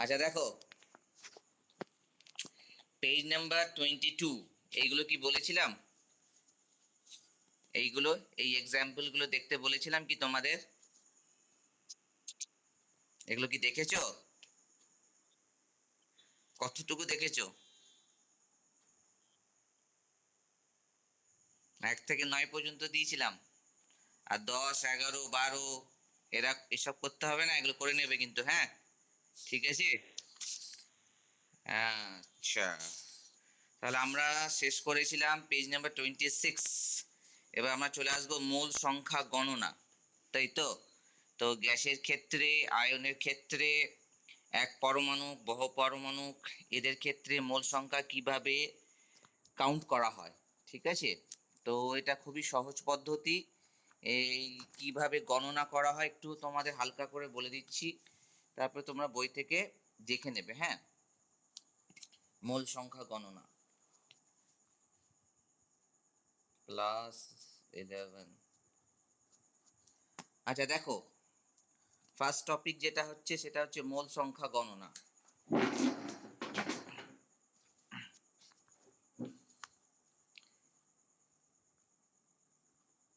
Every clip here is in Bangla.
আচ্ছা দেখো, পেজ নাম্বার 22 এইগুলো কি বলেছিলাম? এইগুলো এই এক্সাম্পলগুলো দেখতে বলেছিলাম কি তোমাদের? এগুলো কি দেখেছো? কতটুকু দেখেছো? 1 থেকে 9 পর্যন্ত দিয়েছিলাম। আর 10, 11, 12 এসব করতে হবে না, এগুলো করে নেবে কিন্তু, হ্যাঁ? ঠিক আছে। আচ্ছা, তাহলে আমরা শেষ করেছিলাম পেজ নাম্বার 26। এবার আমরা চলে আসবো মূল সংখ্যা গণনা, তাই তো? তো গ্যাসের ক্ষেত্রে, আয়নের ক্ষেত্রে, এক পরমাণু, বহু পরমাণু, এদের ক্ষেত্রে মূল সংখ্যা কিভাবে কাউন্ট করা হয়, ঠিক আছে? তো এটা খুবই সহজ পদ্ধতি। এই কিভাবে গণনা করা হয় একটু তোমাদের হালকা করে বলে দিচ্ছি, তারপরে তোমরা বই থেকে দেখে নেবে, হ্যাঁ? মূল সংখ্যা গণনা +11। আচ্ছা দেখো, ফার্স্ট টপিক যেটা হচ্ছে সেটা হচ্ছে মূল সংখ্যা গণনা।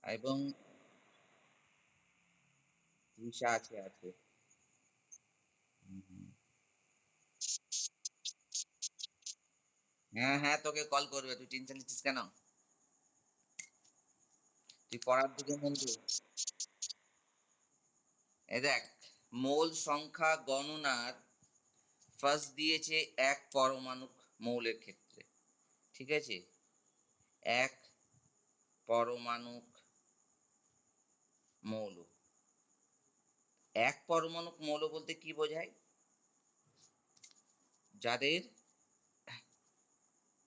এবং ভিসা আছে আছে। হ্যাঁ হ্যাঁ, তোকে কল করবে, তুই টেনশন নিচ্ছিস কেন? তুই পড়ার দিকে মন দে। এই দেখ, মূল সংখ্যা গণনার ফার্স্ট দিয়েছে এক পরমাণু মৌলের ক্ষেত্রে, ঠিক আছে? এক পরমাণু মৌল। এক পরমাণু মৌল বলতে কি বোঝায়? যাদের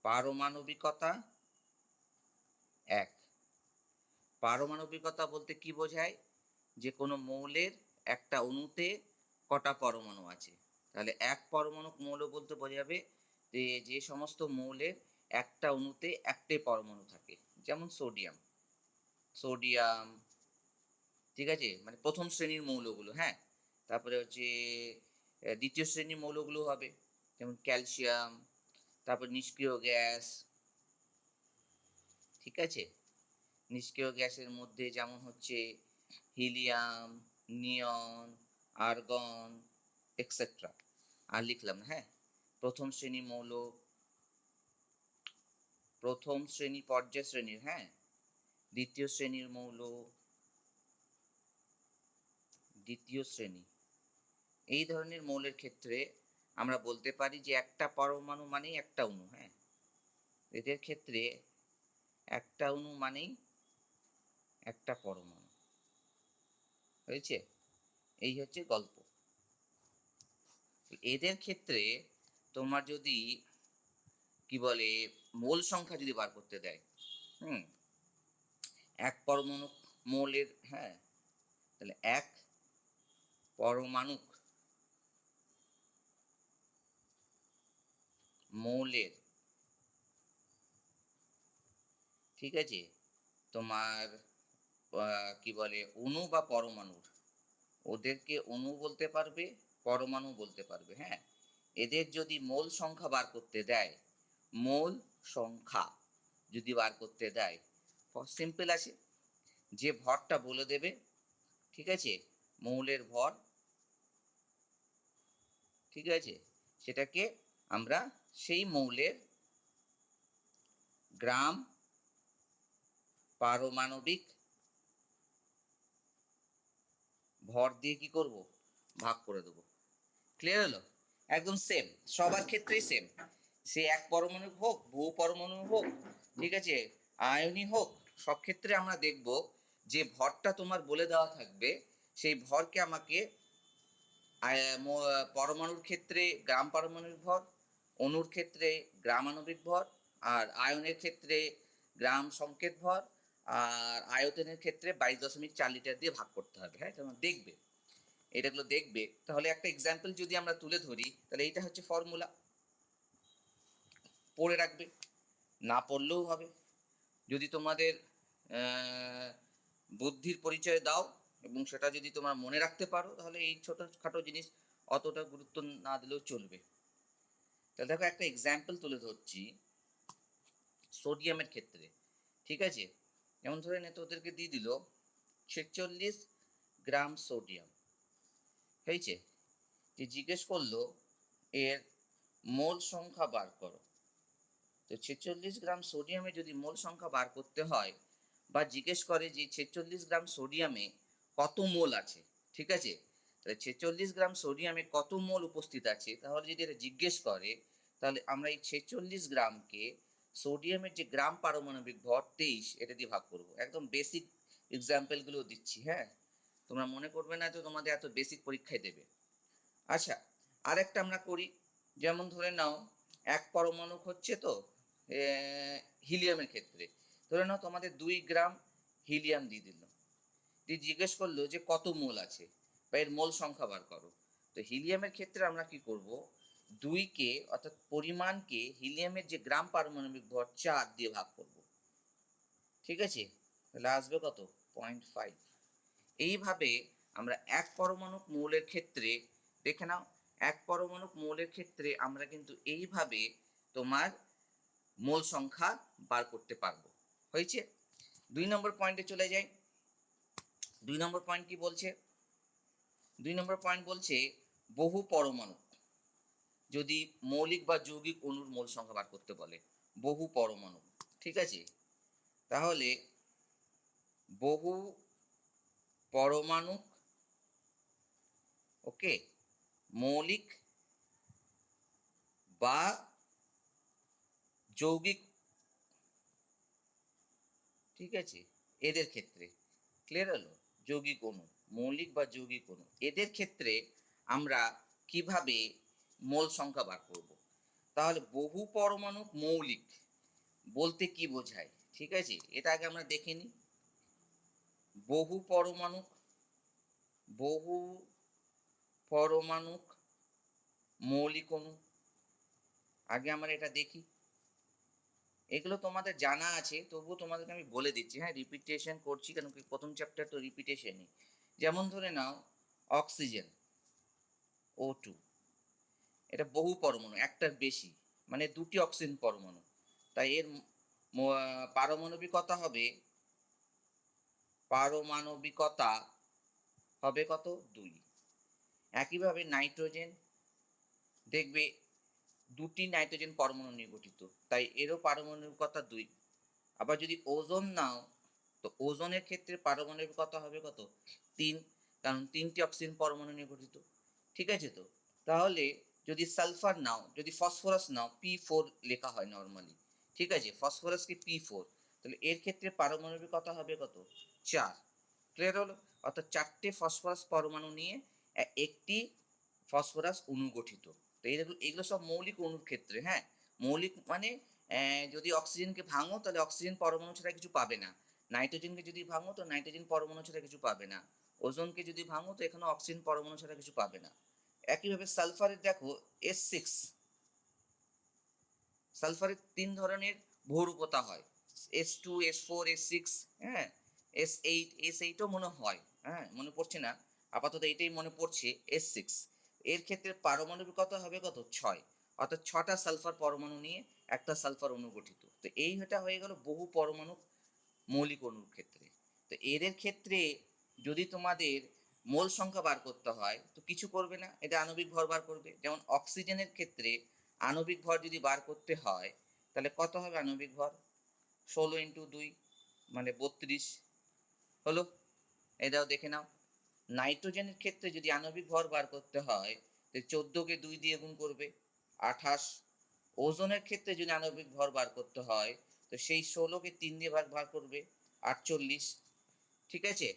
পারমাণবিকতা এক। পারমাণবিকতা বলতে কি বোঝায়? যে কোনো মৌলের একটা অণুতে কটা পরমাণু আছে। তাহলে এক পরমাণু মৌল বলতে বোঝাবে যে যে সমস্ত মৌলের একটা অণুতে একটাই পরমাণু থাকে, যেমন সোডিয়াম। সোডিয়াম, ঠিক আছে? মানে প্রথম শ্রেণীর মৌলগুলো, হ্যাঁ? তারপরে হচ্ছে দ্বিতীয় শ্রেণীর মৌলগুলো হবে, যেমন ক্যালসিয়াম, তারপর নিষ্ক্রিয় গ্যাস, ঠিক আছে? নিষ্ক্রিয় গ্যাসের মধ্যে যেমন হচ্ছে হিলিয়াম, নিয়ন, আর্গন, এক্সেট্রা। আর লিখলাম না, হ্যাঁ? প্রথম শ্রেণী মৌল, প্রথম শ্রেণী পর্যায় শ্রেণীর, হ্যাঁ? দ্বিতীয় শ্রেণীর মৌল, দ্বিতীয় শ্রেণী। এই ধরনের মৌলের ক্ষেত্রে আমরা বলতে পারি যে একটা পরমাণু মানেই একটা অণু, হ্যাঁ? এদের ক্ষেত্রে একটা অণু মানেই একটা পরমাণু। হয়েছে? এই হচ্ছে গল্প। এদের ক্ষেত্রে তোমার যদি কি বলে মোল সংখ্যা যদি বার করতে দেয়, হুম? এক পরমাণু মৌলের, হ্যাঁ? তাহলে এক পরমাণুক মৌলের, ঠিক আছে? তোমার কি বলে অণু বা পরমাণুর, ওদেরকে অণু বলতে পারবে, পরমাণু বলতে পারবে, হ্যাঁ? এদের যদি মোল সংখ্যা বার করতে দেয়, মোল সংখ্যা যদি বার করতে দেয়, সিম্পল আছে, যে ভরটা বলে দেবে, ঠিক আছে? মৌলের ভর, ঠিক আছে? সেটাকে আমরা সেই মৌলের গ্রাম পারমাণবিক ভর দিয়ে কি করব? ভাগ করে দেবো। ক্লিয়ার হলো? একদম সেম, সবার ক্ষেত্রেই সেম। সে এক পরমাণু হোক, বহু পরমাণু হোক, ঠিক আছে? আয়নই হোক, সব ক্ষেত্রে আমরা দেখব যে ভরটা তোমার বলে দেওয়া থাকবে, সেই ভরকে আমাকে পরমাণুর ক্ষেত্রে গ্রাম পারমাণবিক ভর, অণুর ক্ষেত্রে গ্রাম আণবিক ভর, আর আয়নের ক্ষেত্রে গ্রাম সংকেত ভর, আর আয়তনের ক্ষেত্রে 22.4 লিটার দিয়ে ভাগ করতে হবে, হ্যাঁ? তোমরা দেখবে, এটাগুলো দেখবে। তাহলে একটা এক্সাম্পল যদি আমরা তুলে ধরি, তাহলে এইটা হচ্ছে ফর্মুলা, পড়ে রাখবে, না পড়লেও হবে। যদি তোমাদের বুদ্ধির পরিচয় দাও এবং সেটা যদি তোমরা মনে রাখতে পারো, তাহলে এই ছোটোখাটো জিনিস অতটা গুরুত্ব না দিলেও চলবে। তাহলে দেখো একটা এক্সাম্পল তুলে ধরছি সোডিয়ামের ক্ষেত্রে, ঠিক আছে? যেমন ধরে নে তোদেরকে দিয়ে দিল 46 গ্রাম সোডিয়াম, হয়েছে? যে জিজ্ঞেস করলো এর মোল সংখ্যা বার করো। তো 46 গ্রাম সোডিয়ামে যদি মোল সংখ্যা বার করতে হয়, বা জিজ্ঞেস করে যে 46 গ্রাম সোডিয়ামে কত মোল আছে, ঠিক আছে? তাহলে 46 গ্রাম সোডিয়ামে কত মোল উপস্থিত আছে, তাহলে যদি এটা জিজ্ঞেস করে, তাহলে আমরা এই 46 গ্রামকে সোডিয়ামের যে গ্রাম পারমাণবিক ভর 23 এটা দিয়ে ভাগ করব। একদম বেসিক এক্সাম্পলগুলো দিচ্ছি, হ্যাঁ? তোমরা মনে করবে না যে তোমাদের এত বেসিক পরীক্ষায় দেবে। আচ্ছা, আরেকটা আমরা করি। যেমন ধরে নাও এক পরমাণু হচ্ছে তো হিলিয়ামের ক্ষেত্রে ধরে নাও তোমাদের 2 গ্রাম হিলিয়াম দিয়ে দিল, দিয়ে জিজ্ঞেস করলো যে কত মোল আছে বা এর মোল সংখ্যা বার করো। তো হিলিয়ামের ক্ষেত্রে আমরা কি করব, 2কে অর্থাৎ পরিমাণকে হিলিয়ামের যে গ্রাম পারমাণবিক ভর 4 দিয়ে ভাগ করব, ঠিক আছে? তাহলে আসবে কত, 0.5। এইভাবে আমরা এক পরমাণু মৌলের ক্ষেত্রে, দেখে নাও, এক পরমাণু মৌলের ক্ষেত্রে আমরা কিন্তু এইভাবে তোমার মোল সংখ্যা বার করতে পারবো। হয়েছে? 2 নম্বর পয়েন্টে চলে যাই। 2 নম্বর পয়েন্ট কি বলছে? 2 নম্বর পয়েন্ট বলছে বহু পরমাণু যদি মৌলিক বা যৌগিক অণুর মোল সংখ্যা বার করতে বলে। বহু পরমাণু, ঠিক আছে? তাহলে বহু পরমাণু, ওকে, মৌলিক বা যৌগিক, ঠিক আছে, এদের ক্ষেত্রে ক্লিয়ার হলো? যৌগিক অণু, মৌলিক বা যৌগিক অণু, এদের ক্ষেত্রে আমরা কিভাবে মোল সংখ্যা বার করব? তাহলে বহু পরমাণু মৌলিক বলতে কি বোঝায়, ঠিক আছে? এটা আগে আমরা দেখে নিই। বহু পরমাণু, বহু পরমাণু মৌলিক অণু, আগে আমরা এটা দেখি। এগুলো তোমাদের জানা আছে, তবুও তোমাদেরকে আমি বলে দিচ্ছি, হ্যাঁ? রিপিটেশন করছি কেন কি প্রথম চ্যাপ্টার তো রিপিটেশনই। যেমন ধরে নাও অক্সিজেন O2, এটা বহু পরমাণু, একটার বেশি, মানে 2টি অক্সিজেন পরমাণু, তাই এর পারমাণবিকতা হবে, পারমাণবিকতা হবে কত, 2। একইভাবে নাইট্রোজেন, দেখবে 2টি নাইট্রোজেন পরমাণু নিয়ে গঠিত, তাই এরও পারমাণবিকতা 2। আবার যদি ওজোন নাও, তো ওজোনের ক্ষেত্রে পারমাণবিকতা হবে কত, 3, কারণ 3টি অক্সিজেন পরমাণু নিয়ে গঠিত, ঠিক আছে? তো তাহলে যদি সালফার নাও, যদি ফসফরাস নাও, P4 লেখা হয় নর্মালি, ঠিক আছে? ফসফরাসকে P4, তাহলে এর ক্ষেত্রে পারমাণবিকতা হবে কত, 4। ক্লিয়ার হলো? অর্থাৎ 4টে ফসফরাস পরমাণু নিয়ে একটি ফসফরাস অণু গঠিত। তো এগুলো সব মৌলিক অণুর ক্ষেত্রে, হ্যাঁ? মৌলিক মানে যদি অক্সিজেনকে ভাঙো তাহলে অক্সিজেন পরমাণু ছাড়া কিছু পাবে না। নাইট্রোজেনকে যদি ভাঙো তো নাইট্রোজেন পরমাণু ছাড়া কিছু পাবে না। ওজোনকে যদি ভাঙো তো এখানে অক্সিজেন পরমাণু ছাড়া কিছু পাবে না। একইভাবে সালফারের দেখো S6, সালফারের 3 ধরনের ভৌরূপতা হয়, S2, S4, S6, হ্যাঁ? S8ও মনে হয়, হ্যাঁ? মনে পড়ছে না, আপাতত এটাই মনে পড়ছে, S6। এর ক্ষেত্রে পারমাণবিকতা হবে কত, 6, অর্থাৎ 6টা সালফার পরমাণু নিয়ে একটা সালফার অণু গঠিত। তো এটা হয়ে গেল বহু পরমাণু মৌলিক অণুর ক্ষেত্রে। তো এদের ক্ষেত্রে যদি তোমাদের মোল সংখ্যা বার করতে হয় তো কিছু করবে না, এটা আণবিক ভর বার করবে। যেমন অক্সিজেনের ক্ষেত্রে আণবিক ভর যদি বার করতে হয় তাহলে কত হবে আণবিক ভর, 16 × 2 মানে 32 হলো। এটাও দেখে নাও। নাইট্রোজেনের ক্ষেত্রে যদি আণবিক ভর বার করতে হয় তো 14কে 2 দিয়ে গুণ করবে, 28। ওজোনের ক্ষেত্রে যদি আণবিক ভর বার করতে হয় তো সেই 16কে 3 দিয়ে ভাগ করবে, 48, ঠিক আছে?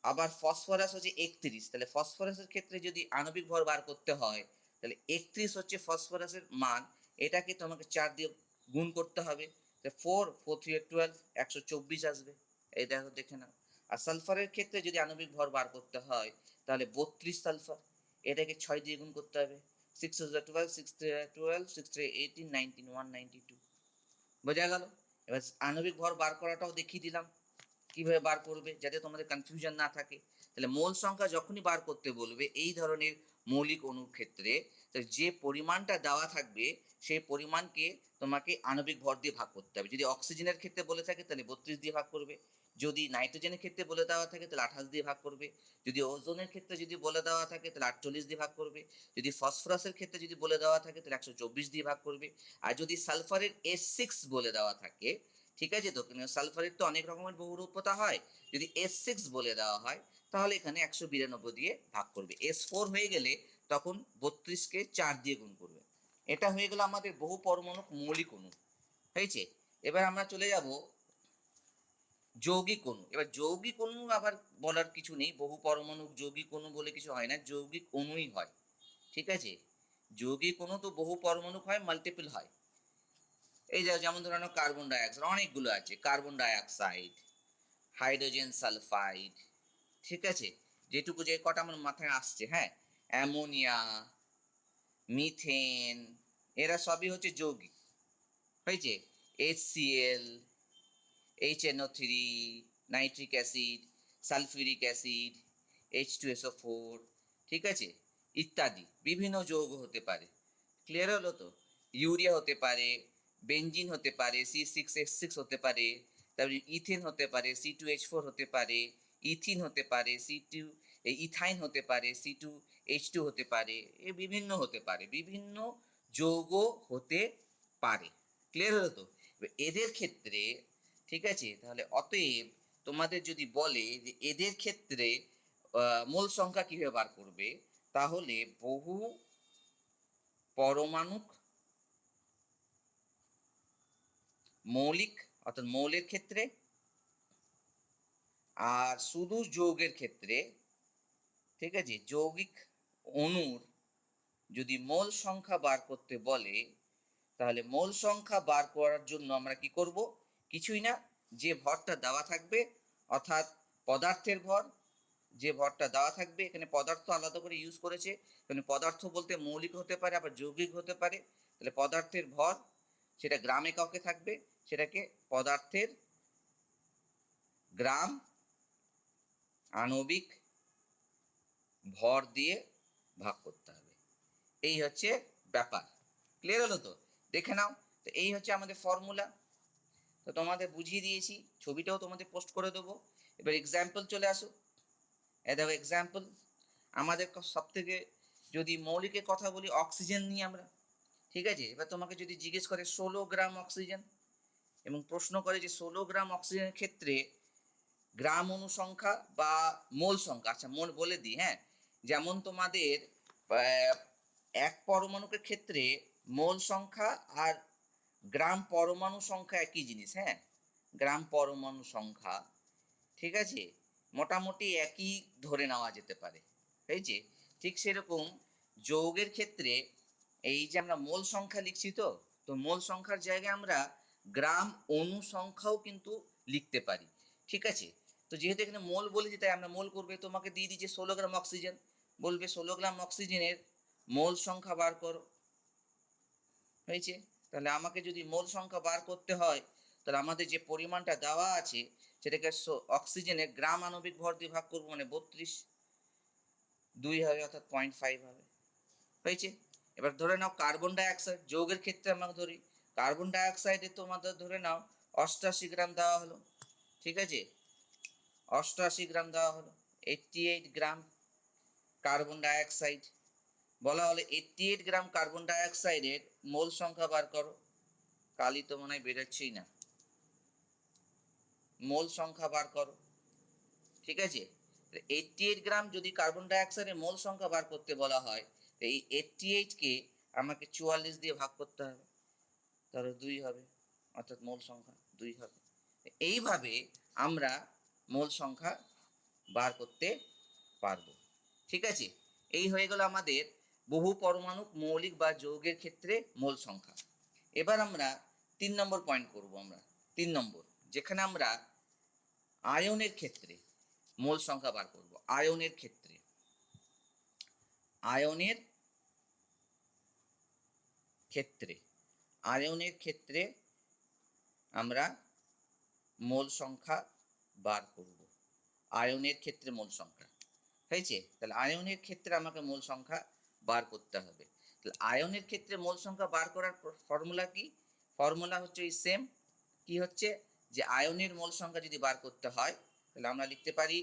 আবার ফসফরাস হচ্ছে 31, তাহলে ফসফরাসের ক্ষেত্রে যদি আণবিক ভর বার করতে হয় তাহলে 31 হচ্ছে ফসফরাসের মান, এটাকে তোমাকে 4 দিয়ে গুণ করতে হবে, 4 4 3 12, 124 আসবে। এই দেখো, দেখে নাও। আর সালফারের ক্ষেত্রে যদি আণবিক ভর বার করতে হয় তাহলে 32 সালফার, এটাকে 6 দিয়ে গুণ করতে হবে, 6 12, 6 12, 6 18, 19, 192। বোঝা গেল? এবার আণবিক ভর বার করাটাও দেখিয়ে দিলাম কিভাবে বার করবে, যাতে তোমাদের কনফিউশন না থাকে। তাহলে মোল সংখ্যা যখনই বার করতে বলবে এই ধরনের মৌলিক অণুর ক্ষেত্রে তো যে পরিমাণটা দেওয়া থাকবে সেই পরিমাণকে তোমাকে আণবিক ভর দিয়ে ভাগ করতে হবে। যদি অক্সিজেনের ক্ষেত্রে বলে থাকে তাহলে 32 দিয়ে ভাগ করবে। যদি নাইট্রোজেনের ক্ষেত্রে বলে দেওয়া থাকে তাহলে 28 দিয়ে ভাগ করবে। যদি ওজোনের ক্ষেত্রে যদি বলে দেওয়া থাকে তাহলে 48 দিয়ে ভাগ করবে। যদি ফসফরাসের ক্ষেত্রে যদি বলে দেওয়া থাকে তাহলে 124 দিয়ে ভাগ করবে। আর যদি সালফারের S6 বলে দেওয়া থাকে, ঠিক আছে তো? সালফারের তো অনেক রকমের বহুরূপতা হয়। যদি S6 বলে দেওয়া হয় তাহলে এখানে 192 দিয়ে ভাগ করবে। S4 হয়ে গেলে তখন 32কে 4 দিয়ে গুণ করবে। এটা হয়ে গেল আমাদের বহু পরমাণুক মৌলিক অণু। হয়েছে? এবার আমরা চলে যাব যৌগিক অণু। এবার যৌগিক অণু আবার বলার কিছু নেই। বহু পরমাণুক যৌগিক অণু বলে কিছু হয় না। যৌগিক অণুই হয়। ঠিক আছে? যৌগিক অণু তো বহু পরমাণুক হয়, মাল্টিপল হয়। এই যেমন ধরে নাও কার্বন ডাইঅক্সাইড, অনেকগুলো আছে। কার্বন ডাইঅক্সাইড, হাইড্রোজেন সালফাইড, ঠিক আছে? যেটুকু যে কটা আমার মাথায় আসছে, হ্যাঁ? অ্যামোনিয়া, মিথেন, এরা সবই হচ্ছে যৌগিক। হয়েছে? HCl, HNO3, nitric acid, sulphuric acid, H2SO4, ঠিক আছে? ইত্যাদি বিভিন্ন যৌগ হতে পারে। ক্লিয়ার হলো তো? ইউরিয়া হতে পারে, বেনজিন হতে পারে, C6H6 হতে পারে, তারপরে ইথেন হতে পারে, C2H4 হতে পারে, ইথিন হতে পারে, ইথাইন হতে পারে, C2H2 হতে পারে, এ বিভিন্ন হতে পারে, বিভিন্ন যৌগ হতে পারে। ক্লিয়ার হলো তো? এদের ক্ষেত্রে, ঠিক আছে, তাহলে অতএব তোমাদের যদি বলে যে এদের ক্ষেত্রে মোল সংখ্যা কিভাবে বার করবে, তাহলে বহু পরমাণুক মৌলিক অর্থাৎ মৌলের ক্ষেত্রে আর শুধু যৌগের ক্ষেত্রে, ঠিক আছে, যৌগিক অণুর যদি মোল সংখ্যা বার করতে বলে তাহলে মোল সংখ্যা বার করার জন্য আমরা কি করব? কিছুই না, যে ভরটা দেওয়া থাকবে অর্থাৎ পদার্থের ভর, যে ভরটা দেওয়া থাকবে, এখানে পদার্থ আলাদা করে ইউজ করেছে, এখানে পদার্থ বলতে মৌলিক হতে পারে আবার যৌগিক হতে পারে। তাহলে পদার্থের ভর সেটা গ্রাম এককে থাকবে, সেটাকে পদার্থের গ্রাম আণবিক ভর দিয়ে ভাগ করতে হবে। এই হচ্ছে ব্যাপার। ক্লিয়ার হলো তো? দেখে নাও। তো এই হচ্ছে আমাদের ফর্মুলা। তো তোমাদের বুঝিয়ে দিয়েছি, ছবিটাও তোমাদের পোস্ট করে দেবো। এবার এক্সাম্পল চলে আসো। দেখো এক্সাম্পল, আমাদের সব থেকে যদি মৌলিকের কথা বলি অক্সিজেন নিয়ে আমরা, ঠিক আছে? এবার তোমাকে যদি জিজ্ঞেস করে 16 গ্রাম অক্সিজেন এবং প্রশ্ন করে যে 16 গ্রাম অক্সিজেনের ক্ষেত্রে গ্রাম অনুসংখ্যা বা মোল সংখ্যা, আচ্ছা মোল বলে দিই, হ্যাঁ? যেমন তোমাদের এক পরমাণুকের ক্ষেত্রে মোল সংখ্যা আর গ্রাম পরমাণু সংখ্যা একই জিনিস, হ্যাঁ? গ্রাম পরমাণু সংখ্যা, ঠিক আছে, মোটামুটি একই ধরে নেওয়া যেতে পারে। হয়েছে? ঠিক সেরকম যৌগের ক্ষেত্রে এই যে আমরা মোল সংখ্যা লিখছি, তো তো মোল সংখ্যার জায়গায় আমরা গ্রাম অণু সংখ্যাও কিন্তু লিখতে পারি। ঠিক আছে? তো যেহেতু এখানে মোল বলেছি তাই আমরা মোল করবে, তোমাকে দিয়ে দিচ্ছে 16 গ্রাম অক্সিজেন, বলবে 16 গ্রাম অক্সিজেনের মোল সংখ্যা বার করো। হয়েছে? তাহলে আমাকে যদি মোল সংখ্যা বার করতে হয় তাহলে আমাদের যে পরিমাণটা দেওয়া আছে সেটাকে অক্সিজেনের গ্রাম আণবিক ভর দিয়ে ভাগ করবো, মানে 32, 2 হবে অর্থাৎ 0.5 হবে। হয়েছে? এবার ধরে নাও কার্বন ডাইঅক্সাইড, যৌগের ক্ষেত্রে আমরা ধরি কার্বন ডাইঅক্সাইডে তোমাদের ধরে নাও 88 গ্রাম দেওয়া হলো। ঠিক আছে? 88 গ্রাম দেওয়া হলো, 88 গ্রাম কার্বন ডাইঅক্সাইড। বলা হলো 88 গ্রাম কার্বন ডাইঅক্সাইডের মোল সংখ্যা বার করো। কালি তো মনে হয় বেরোচ্ছেই না, মোল সংখ্যা বার করো। ঠিক আছে? 88 গ্রাম যদি কার্বন ডাইঅক্সাইডের মোল সংখ্যা বার করতে বলা হয়, এই 88কে আমাকে 44 দিয়ে ভাগ করতে হবে, তাহলে 2 হবে, অর্থাৎ মোল সংখ্যা 2 হবে। এইভাবে আমরা মোল সংখ্যা বার করতে পারবো। ঠিক আছে? এই হয়ে গেল আমাদের বহু পরমাণু মৌলিক বা যৌগের ক্ষেত্রে মোল সংখ্যা। এবার আমরা 3 নম্বর পয়েন্ট করব। আমরা 3 নম্বর, যেখানে আমরা আয়নের ক্ষেত্রে মোল সংখ্যা বার করব। আয়নের ক্ষেত্রে, আয়নের ক্ষেত্রে, আয়নের ক্ষেত্রে আমরা মোল সংখ্যা বার করব। আয়নের ক্ষেত্রে মোল সংখ্যা। হয়েছে? তাহলে আয়নের ক্ষেত্রে আমাকে মোল সংখ্যা বার করতে হবে। তাহলে আয়নের ক্ষেত্রে মোল সংখ্যা বার করার ফর্মুলা কি? ফর্মুলা হচ্ছে এই সেম। কি হচ্ছে যে আয়নের মোল সংখ্যা যদি বার করতে হয় তাহলে আমরা লিখতে পারি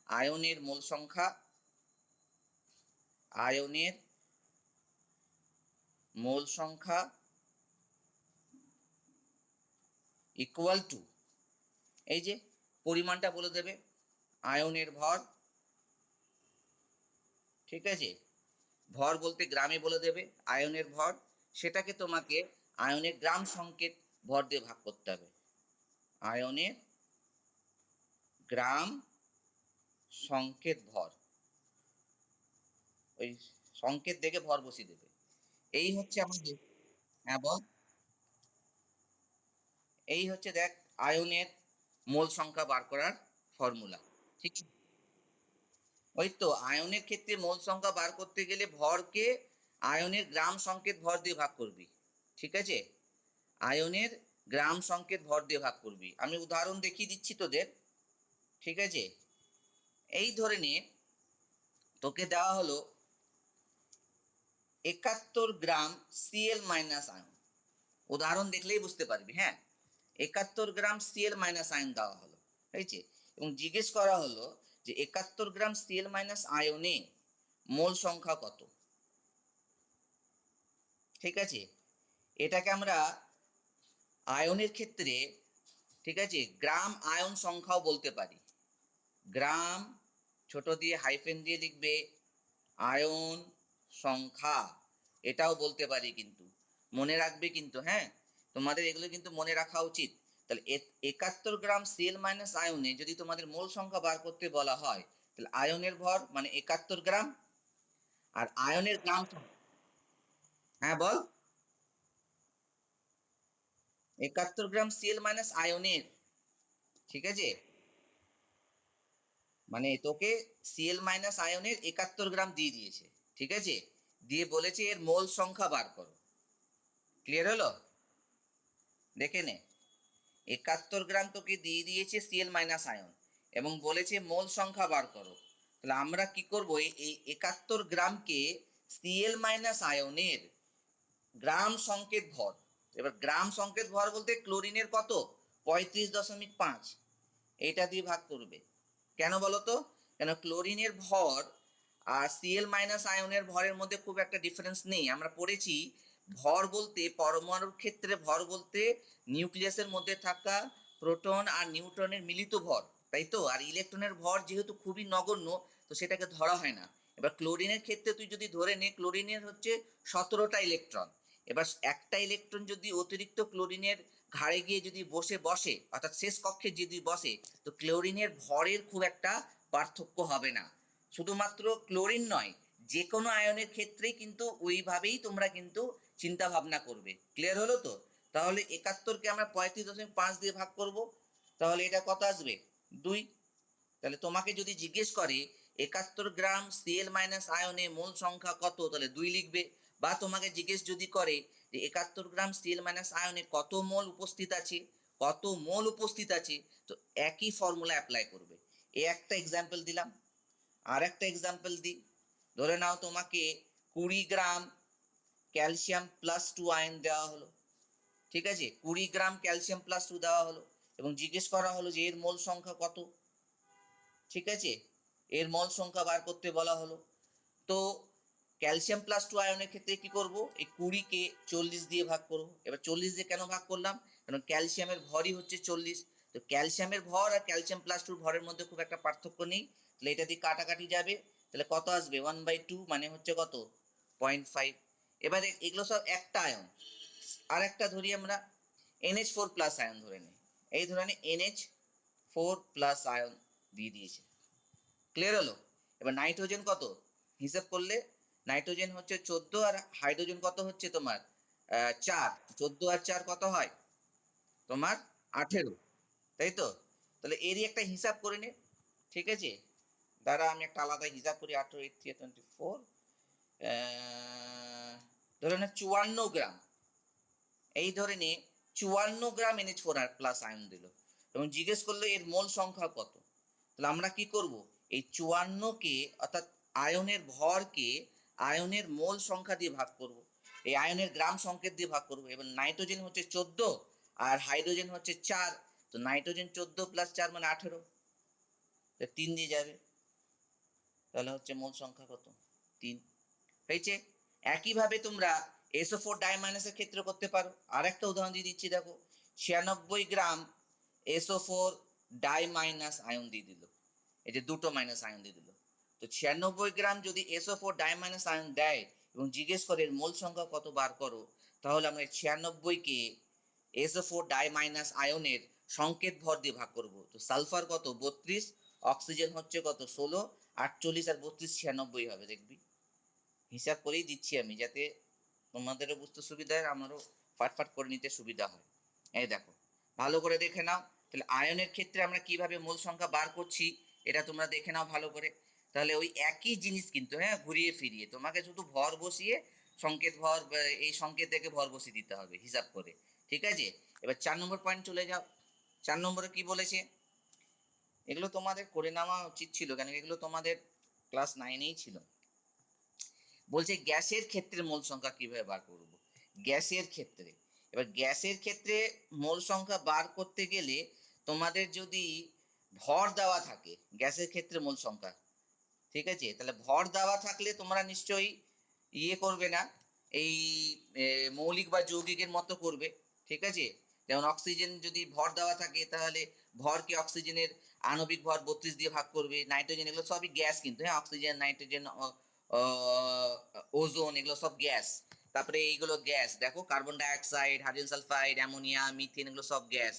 আয়নের মোল সংখ্যা, আয়নের মোল সংখ্যা ইকুয়াল টু, এই যে পরিমাণটা বলে দেবে আয়নের ভর, ঠিক আছে, ভর বলতে গ্রামে বলে দেবে আয়নের ভর, সেটাকে তোমাকে আয়নের গ্রাম সংকেত ভর দিয়ে ভাগ করতে হবে। আয়নের গ্রাম সংকেত ভর, ওই সংকেত দেখে ভর বসিয়ে দেবে। এই হচ্ছে আমাদের, হ্যাঁ বল, এই হচ্ছে দেখ আয়নের মোল সংখ্যা বার করার ফর্মুলা। ঠিক, ওই তো আয়নের ক্ষেত্রে মোল সংখ্যা বার করতে গেলে ভরকে আয়নের গ্রাম সংকেত ভর দিয়ে ভাগ করবি, ঠিক আছে, আয়নের গ্রাম সংকেত ভর দিয়ে ভাগ করবি। আমি উদাহরণ দেখিয়ে দিচ্ছি তোদের, ঠিক আছে। এই ধরে নে তোকে দেওয়া হলো 71 গ্রাম সিএল মাইনাস আয়ন, উদাহরণ দেখলেই বুঝতে পারবি, হ্যাঁ, 71 গ্রাম সিএল মাইনাস আয়ন দেওয়া হলো, হয়েছে, এবং জিজ্ঞেস করা হলো যে 71 গ্রাম সিএল মাইনাস আয়নে মোল সংখ্যা কত, ঠিক আছে। এটাকে আমরা আয়নের ক্ষেত্রে, ঠিক আছে, গ্রাম আয়ন সংখ্যাও বলতে পারি। গ্রাম ছোট দিয়ে হাইফেন দিয়ে লিখবে আয়ন সংখ্যা, এটাও বলতে পারি, কিন্তু মনে রাখবে কিন্তু, হ্যাঁ, তোমাদের এগুলো কিন্তু মনে রাখা উচিত। তাহলে 71 গ্রাম সিএল মাইনাস আয়নে যদি তোমাদের মোল সংখ্যা বার করতে বলা হয় তাহলে আয়নের ভর মানে 71 গ্রাম, আর আয়নের গ্রাম, হ্যাঁ বল, 71 গ্রাম সিএল মাইনাস আয়নের, ঠিক আছে, মানে তোকে সিএল মাইনাস আয়নের 71 গ্রাম দিয়ে দিয়েছে, ঠিক আছে, দিয়ে বলেছে এর মোল সংখ্যা বার করো। ক্লিয়ার হলো? দেখে নে, 71 গ্রাম তোকে দিয়ে দিয়েছে সিএল মাইনাস আয়ন এবং বলেছে মোল সংখ্যা বার করো। তাহলে আমরা কি করব, এই 71 গ্রামকে সিএল মাইনাস আয়নের গ্রাম সংকেত ভর, এবার গ্রাম সংকেত ভর বলতে ক্লোরিনের কত 35.5, এটা দিয়ে ভাগ করবে। কেন বলো তো? কেন ক্লোরিনের ভর আর সিএল মাইনাস আয়নের ভরের মধ্যে খুব একটা ডিফারেন্স নেই। আমরা পড়েছি ভর বলতে পরমাণুর ক্ষেত্রে ভর বলতে নিউক্লিয়াসের মধ্যে থাকা প্রোটন আর নিউট্রনের মিলিত ভর, তাই তো, আর ইলেকট্রনের ভর যেহেতু খুবই নগণ্য তো সেটাকে ধরা হয় না। এবার ক্লোরিনের ক্ষেত্রে তুই যদি ধরে নে ক্লোরিনের হচ্ছে 17টা ইলেকট্রন, এবার একটা ইলেকট্রন যদি অতিরিক্ত ক্লোরিনের ঘাড়ে গিয়ে যদি বসে অর্থাৎ শেষ কক্ষে যদি বসে তো ক্লোরিনের ভরের খুব একটা পার্থক্য হবে না। শুধুমাত্র ক্লোরিন নয়, যে কোনো আয়নের ক্ষেত্রেই কিন্তু ওইভাবেই তোমরা কিন্তু চিন্তা ভাবনা করবে। ক্লিয়ার হলো তো? তাহলে 71কে আমরা 35.5 দিয়ে ভাগ করব, তাহলে এটা কত আসবে 2। তাহলে তোমাকে যদি জিজ্ঞেস করে 71 গ্রাম সিএল মাইনাস আয়নে মোল সংখ্যা কত, তাহলে 2 লিখবে। বা তোমাকে জিজ্ঞেস যদি করে যে 71 গ্রাম সিএল মাইনাস আয়নে কত মোল উপস্থিত আছে, কত মোল উপস্থিত আছে, তো একই ফর্মুলা অ্যাপ্লাই করবে। এই একটা এক্সাম্পল দিলাম, আর একটা এক্সাম্পল দিই। ধরে নাও তোমাকে 20 গ্রাম ক্যালসিয়াম প্লাস 2 আয়ন দেওয়া হলো, ঠিক আছে, 20 গ্রাম ক্যালসিয়াম প্লাস 2 দেওয়া হলো এবং জিজ্ঞেস করা হলো যে এর মোল সংখ্যা কত, ঠিক আছে, এর মোল সংখ্যা বার করতে বলা হলো। তো ক্যালসিয়াম প্লাস 2 আয়নের ক্ষেত্রে কি করব, এই 20কে 40 দিয়ে ভাগ করব। এবার 40 দিয়ে কেন ভাগ করলাম, কারণ ক্যালসিয়ামের ভরই হচ্ছে 40। তো ক্যালসিয়ামের ভর আর ক্যালসিয়াম প্লাস 2 ভরের মধ্যে খুব একটা পার্থক্য নেই, তাহলে এটা দিয়ে কাটাকাটি যাবে, তাহলে কত আসবে 1/2 মানে হচ্ছে কত 0.5। এবারে এগুলো সব একটা আয়ন, আর একটা ধরি আমরা NH4 প্লাস আয়ন ধরে নিই, এই ধরনের NH4 প্লাস আয়ন দিয়ে দিয়েছে। ক্লিয়ার হলো? এবার নাইট্রোজেন কত হিসাব করলে, নাইট্রোজেন হচ্ছে 14 আর হাইড্রোজেন কত হচ্ছে তোমার 4, 14 আর 4 কত হয় তোমার 18, তাই তো। তাহলে এরই একটা হিসাব করে নে, ঠিক আছে, দাঁড়া আমি একটা আলাদা হিসাব করি, 18 8 3 24, ধরে নে 54 গ্রাম, এই ধরে নে 54 গ্রাম NH4 প্লাস আয়ন দিল এবং জিজ্ঞেস করলো এর মোল সংখ্যা কত। তাহলে আমরা কি করব, এই 54কে অর্থাৎ আয়নের ভরকে আয়নের মোল সংখ্যা দিয়ে ভাগ করব, এই আয়নের গ্রাম সংকেত দিয়ে ভাগ করব। এবার নাইট্রোজেন হচ্ছে 14 আর হাইড্রোজেন হচ্ছে 4, তো নাইট্রোজেন 14 প্লাস 4 মানে 18, 3 দিয়ে যাবে, তাহলে হচ্ছে মোল সংখ্যা কত? 3 হয়েছে। একইভাবে তোমরা SO4 ডাইমাইনাসের ক্ষেত্রে করতে পারো। আর একটা উদাহরণ দিয়ে দিচ্ছি, দেখো 96 গ্রাম SO4 ডাইমাইনাস আয়ন দিয়ে দিল, এই যে দুটো মাইনাস আয়ন দিয়ে দিল। তো 96 গ্রাম যদি SO4 ডাইমাইনাস আয়ন দেয় এবং জিজ্ঞেস করে এর মোল সংখ্যা কত বার করো, তাহলে আমরা 96কে SO4 ডাইমাইনাস আয়নের সংকেত ভর দিয়ে ভাগ করব। তো সালফার কত? 32, অক্সিজেন হচ্ছে কত? 16, 48 আর 32 96 হবে, দেখবি হিসাব করেই দিচ্ছি আমি, যাতে তোমাদেরও বুঝতে সুবিধা হয়, আমারও ফাটফাট করে নিতে সুবিধা হয়। এই দেখো, ভালো করে দেখে নাও। তাহলে আয়নের ক্ষেত্রে আমরা কিভাবে মোল সংখ্যা বার করছি এটা তোমরা দেখে নাও ভালো করে। তাহলে ওই একই জিনিস কিন্তু, হ্যাঁ, ঘুরিয়ে ফিরিয়ে তোমাকে শুধু ভর বসিয়ে সংকেত ভর, এই সংকেত থেকে ভর বসিয়ে দিতে হবে হিসাব করে, ঠিক আছে? এবার 4 নম্বর পয়েন্ট চলে যাও। 4 নম্বরে কি বলেছে? এগুলো তোমাদের করে নেওয়া উচিত ছিল, কেন এগুলো তোমাদের ক্লাস 9-এই ছিল। বলছে গ্যাসের ক্ষেত্রে মোল সংখ্যা কিভাবে বার করব। গ্যাসের ক্ষেত্রে, এবার গ্যাসের ক্ষেত্রে মোল সংখ্যা বার করতে গেলে তোমাদের যদি ভর দেওয়া থাকে গ্যাসের ক্ষেত্রে মোল সংখ্যা, ঠিক আছে, তাহলে ভর দেওয়া থাকলে তোমরা নিশ্চয়ই ইয়ে করবে না, এই মৌলিক বা যৌগিকের মতো করবে, ঠিক আছে? যেমন অক্সিজেন যদি ভর দেওয়া থাকে তাহলে ভরকে অক্সিজেনের আণবিক ভর 32 দিয়ে ভাগ করবে। নাইট্রোজেন এগুলো সবই গ্যাস কিন্তু, হ্যাঁ, অক্সিজেন, নাইট্রোজেন, ওজোন এগুলো সব গ্যাস। তারপরে এইগুলো গ্যাস, দেখো carbon dioxide, hydrogen sulphide, ammonia, methane এগুলো সব গ্যাস,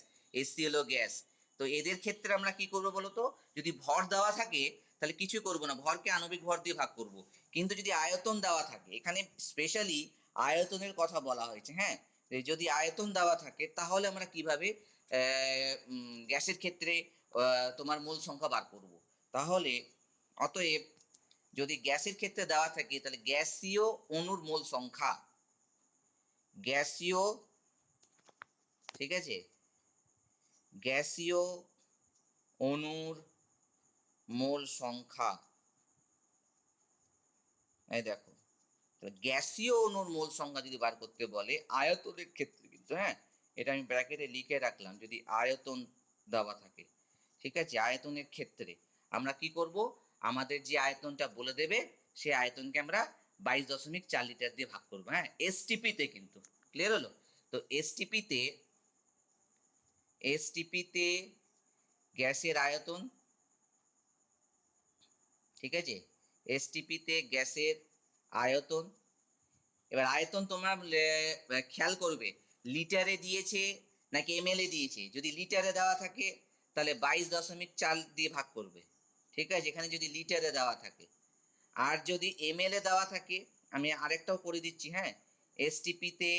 HCl গ্যাস। তো এদের ক্ষেত্রে আমরা কি করবো বলতো? যদি ভর দেওয়া থাকে তাহলে কিছু করবো না, ভরকে আণবিক ভর দিয়ে ভাগ করব। কিন্তু যদি আয়তন দেওয়া থাকে, এখানে স্পেশালি আয়তনের কথা বলা হয়েছে, হ্যাঁ, যদি আয়তন দেওয়া থাকে তাহলে আমরা কিভাবে গ্যাসের ক্ষেত্রে তোমার মোল সংখ্যা বার করব। তাহলে অতএব যদি গ্যাসের ক্ষেত্রে দেওয়া থাকে তাহলে গ্যাসীয় অণুর মোল সংখ্যা, গ্যাসীয়, ঠিক আছে, গ্যাসীয় অণুর মোল সংখ্যা, এই দেখো, গ্যাসীয় অণুর মোল সংখ্যা যদি বার করতে বলে আয়তনের ক্ষেত্রে কিন্তু, হ্যাঁ, এটা আমি ব্র্যাকেটে লিখে রাখলাম, যদি আয়তন দেওয়া থাকে, ঠিক আছে, আয়তনের ক্ষেত্রে আমরা কি করব, আমাদের যে আয়তনটা বলে দেবে সেই আয়তনকে আমরা 22.4 লিটার দিয়ে ভাগ করবো, হ্যাঁ, এসটিপিতে, কিন্তু ক্লিয়ার হলো? তো এসটিপিতে গ্যাসের আয়তন, ঠিক আছে, এসটিপিতে গ্যাসের আয়তন। এবার আয়তন তোমরা খেয়াল করবে লিটারে দিয়েছে নাকি এমএলএ দিয়েছে। যদি লিটারে দেওয়া থাকে তাহলে 22.4 দিয়ে ভাগ করবে, ঠিক আছে, এখানে যদি লিটারে দেওয়া থাকে। আর যদি এমএলএ দেওয়া থাকে, আমি আরেকটাও করে দিচ্ছি, হ্যাঁ, এসটিপিতে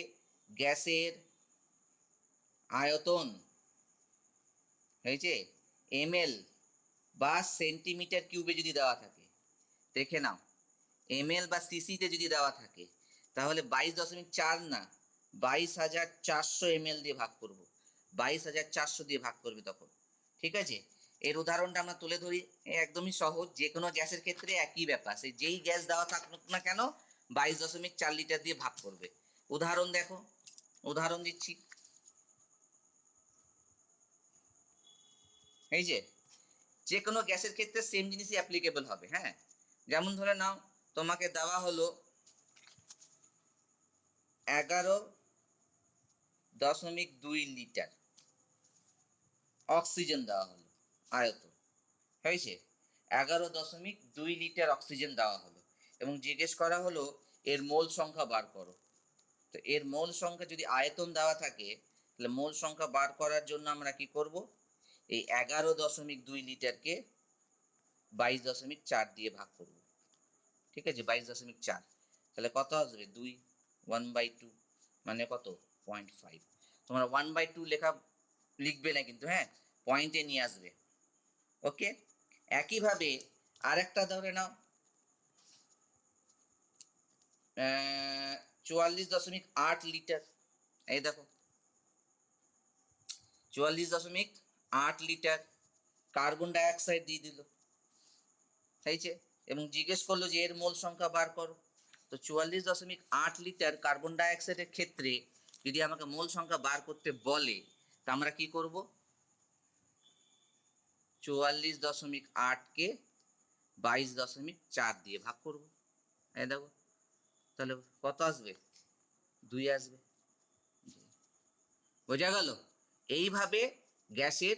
গ্যাসের আয়তন হয়েছে এমএল বা সেন্টিমিটার কিউবে যদি দেওয়া থাকে, দেখে নাও, এমএল বা সিসিতে যদি দেওয়া থাকে তাহলে 22.4 না, 22,400 ml দিয়ে ভাগ করব, 22,400 দিয়ে ভাগ করবে তখন, ঠিক আছে? এর উদাহরণটা আমরা তুলে ধরি, একদমই সহজ, যে কোনো গ্যাসের ক্ষেত্রে একই ব্যাপার, সে যেই গ্যাস দেওয়া থাকুক না কেন 22.4 লিটার দিয়ে ভাগ করবে। উদাহরণ দেখো, উদাহরণ দিচ্ছি, এই যে কোনো গ্যাসের ক্ষেত্রে সেম জিনিসই অ্যাপ্লিকেবল হবে, হ্যাঁ। যেমন ধরে নাও তোমাকে দেওয়া হলো 11.2 লিটার অক্সিজেন দেওয়া হলো, আয়তন হয়েছে 11.2 লিটার অক্সিজেন দেওয়া হলো, এবং জিজ্ঞেস করা হলো এর মোল সংখ্যা বার করো। তো এর মোল সংখ্যা যদি আয়তন দেওয়া থাকে তাহলে মোল সংখ্যা বার করার জন্য আমরা কি করব, এই 11.2 লিটারকে 22.4 দিয়ে ভাগ করব, ঠিক আছে, 22.4, তাহলে কত আসবে? 2, 1/2 মানে কত? 0.5। তোমরা 1/2 লেখা লিখবে না কিন্তু, হ্যাঁ, পয়েন্টে নিয়ে আসবে, ওকে। একইভাবে আরেকটা ধরে নাও 44.8 লিটার, এই দেখো 44.8 লিটার কার্বন ডাইঅক্সাইড দিয়ে দিল, হয়েছে, এবং জিজ্ঞেস করলো যে এর মোল সংখ্যা বার করো। তো 44.8 লিটার কার্বন ডাইঅক্সাইডের ক্ষেত্রে যদি আমাকে মোল সংখ্যা বার করতে বলে, তা আমরা কি করব? 44.8কে 22.4 দিয়ে ভাগ করব। এই দেখো, তাহলে কত আসবে? 2 আসবে। বোঝা গেল? এইভাবে গ্যাসের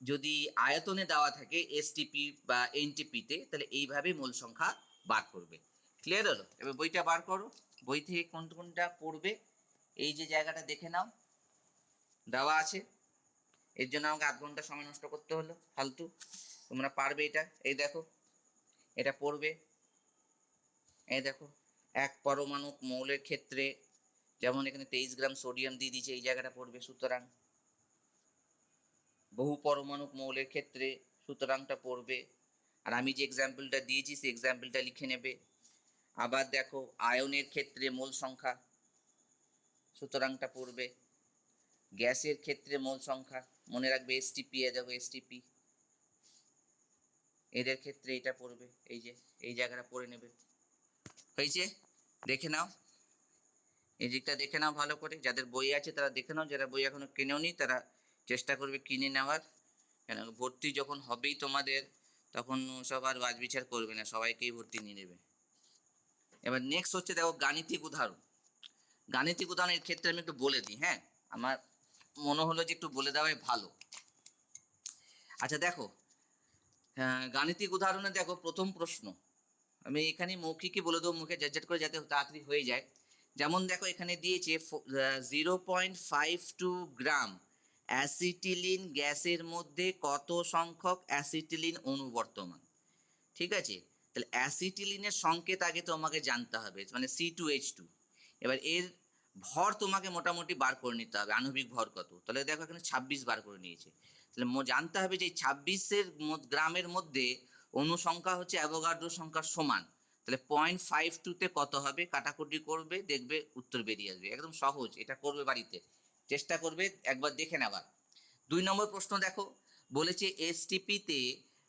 যদি আয়তনে দেওয়া থাকে এসটিপি বা এনটিপিতে, তাহলে এইভাবে মোল সংখ্যা বার করবে। ক্লিয়ার হলো? এবার বইটা বার করো, বই থেকে কোন কোনটা পড়বে এই যে জায়গাটা দেখে নাও, দেওয়া আছে। এর জন্য আমাকে 8 ঘন্টা সময় নষ্ট করতে হলো ফালতু। তোমরা পারবে এটা। এই দেখো, এটা পড়বে। এই দেখো, এক পরমাণু মৌলের ক্ষেত্রে, যেমন এখানে 23 গ্রাম সোডিয়াম দিয়ে দিয়েছে, এই জায়গাটা পড়বে। সুতরাং বহু পরমাণু মৌলের ক্ষেত্রে সুতরাংটা পড়বে। আর আমি যে এক্সাম্পলটা দিয়েছি সেই এক্সাম্পলটা লিখে নেবে। আবার দেখো, আয়নের ক্ষেত্রে মোল সংখ্যা, সুতরাংটা পড়বে। গ্যাসের ক্ষেত্রে মোল সংখ্যা মনে রাখবে, এসটিপি। এ দেখো এসটিপি, এদের ক্ষেত্রে এটা পড়বে। এই যে এই জায়গাটা পড়ে নেবে। হয়েছে? দেখে নাও, এই দিকটা দেখে নাও ভালো করে। যাদের বই আছে তারা দেখে নাও, যারা বই এখনো কেনেওনি তারা চেষ্টা করবে কিনে নেওয়ার। কেন ভর্তি যখন হবেই তোমাদের, তখন সব আর বাছবিচার করবে না, সবাইকেই ভর্তি নিয়ে নেবে। এবার নেক্সট হচ্ছে দেখো গাণিতিক উদাহরণ। গাণিতিক উদাহরণের ক্ষেত্রে আমি একটু বলে দিই, হ্যাঁ, আমার মনে হলো যে একটু বলে দেওয়াই ভালো। আচ্ছা দেখো, গাণিতিক উদাহরণে দেখো প্রথম প্রশ্ন, আমি এখানে মৌখিকই বলে দেবো, মুখে ঝটঝট করে যাতে তাড়াতাড়ি হয়ে যায়। যেমন দেখো এখানে দিয়েছে 0.52 গ্রাম অ্যাসিটিলিন গ্যাসের মধ্যে কত সংখ্যক অ্যাসিটিলিন অণু বর্তমান। ঠিক আছে, তাহলে অ্যাসিটিলিনের সংকেত আগে তোমাকে জানতে হবে, মানে C2H2। এবার এর ভর তোমাকে মোটামুটি বার করে নিতে হবে, আণবিক ভর কত। তাহলে দেখো এখানে 26 বার করে নিয়েছে। তাহলে জানতে হবে যে 26 গ্রামের মধ্যে অণু সংখ্যা হচ্ছে অ্যাভোগাড্রো সংখ্যার সমান। তাহলে 0.52তে কত হবে, কাটাকুটি করবে, দেখবে উত্তর বেরিয়ে আসবে। একদম সহজ, এটা করবে বাড়িতে, চেষ্টা করবে, একবার দেখে নেবার। 2 নম্বর প্রশ্ন দেখো, বলেছে এসটিপিতে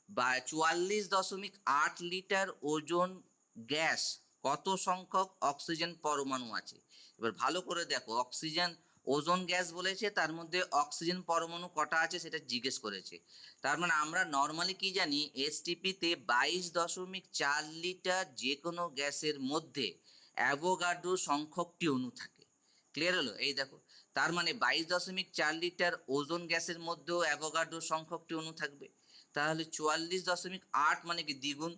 বা 44.8 লিটার ওজন গ্যাস কত সংখ্যক অক্সিজেন পরমাণু আছে। এবার ভালো করে দেখো, অক্সিজেন ওজন গ্যাস বলেছে, তার মধ্যে অক্সিজেন পরমাণু কটা আছে সেটা জিজ্ঞেস করেছে। তার মানে আমরা নর্মালি কি জানি, এসটিপিতে 22.4 লিটার যে কোনো গ্যাসের মধ্যে অ্যাভোগাড্রো সংখ্যকটি অণু থাকে। ক্লিয়ার হলো? এই দেখো, তার মানে 22.4 লিটার ওজন গ্যাসের মধ্যেও অ্যাভোগাড্রো সংখ্যকটি অণু থাকবে। তাহলে 44.8 মানে কি দ্বিগুণ।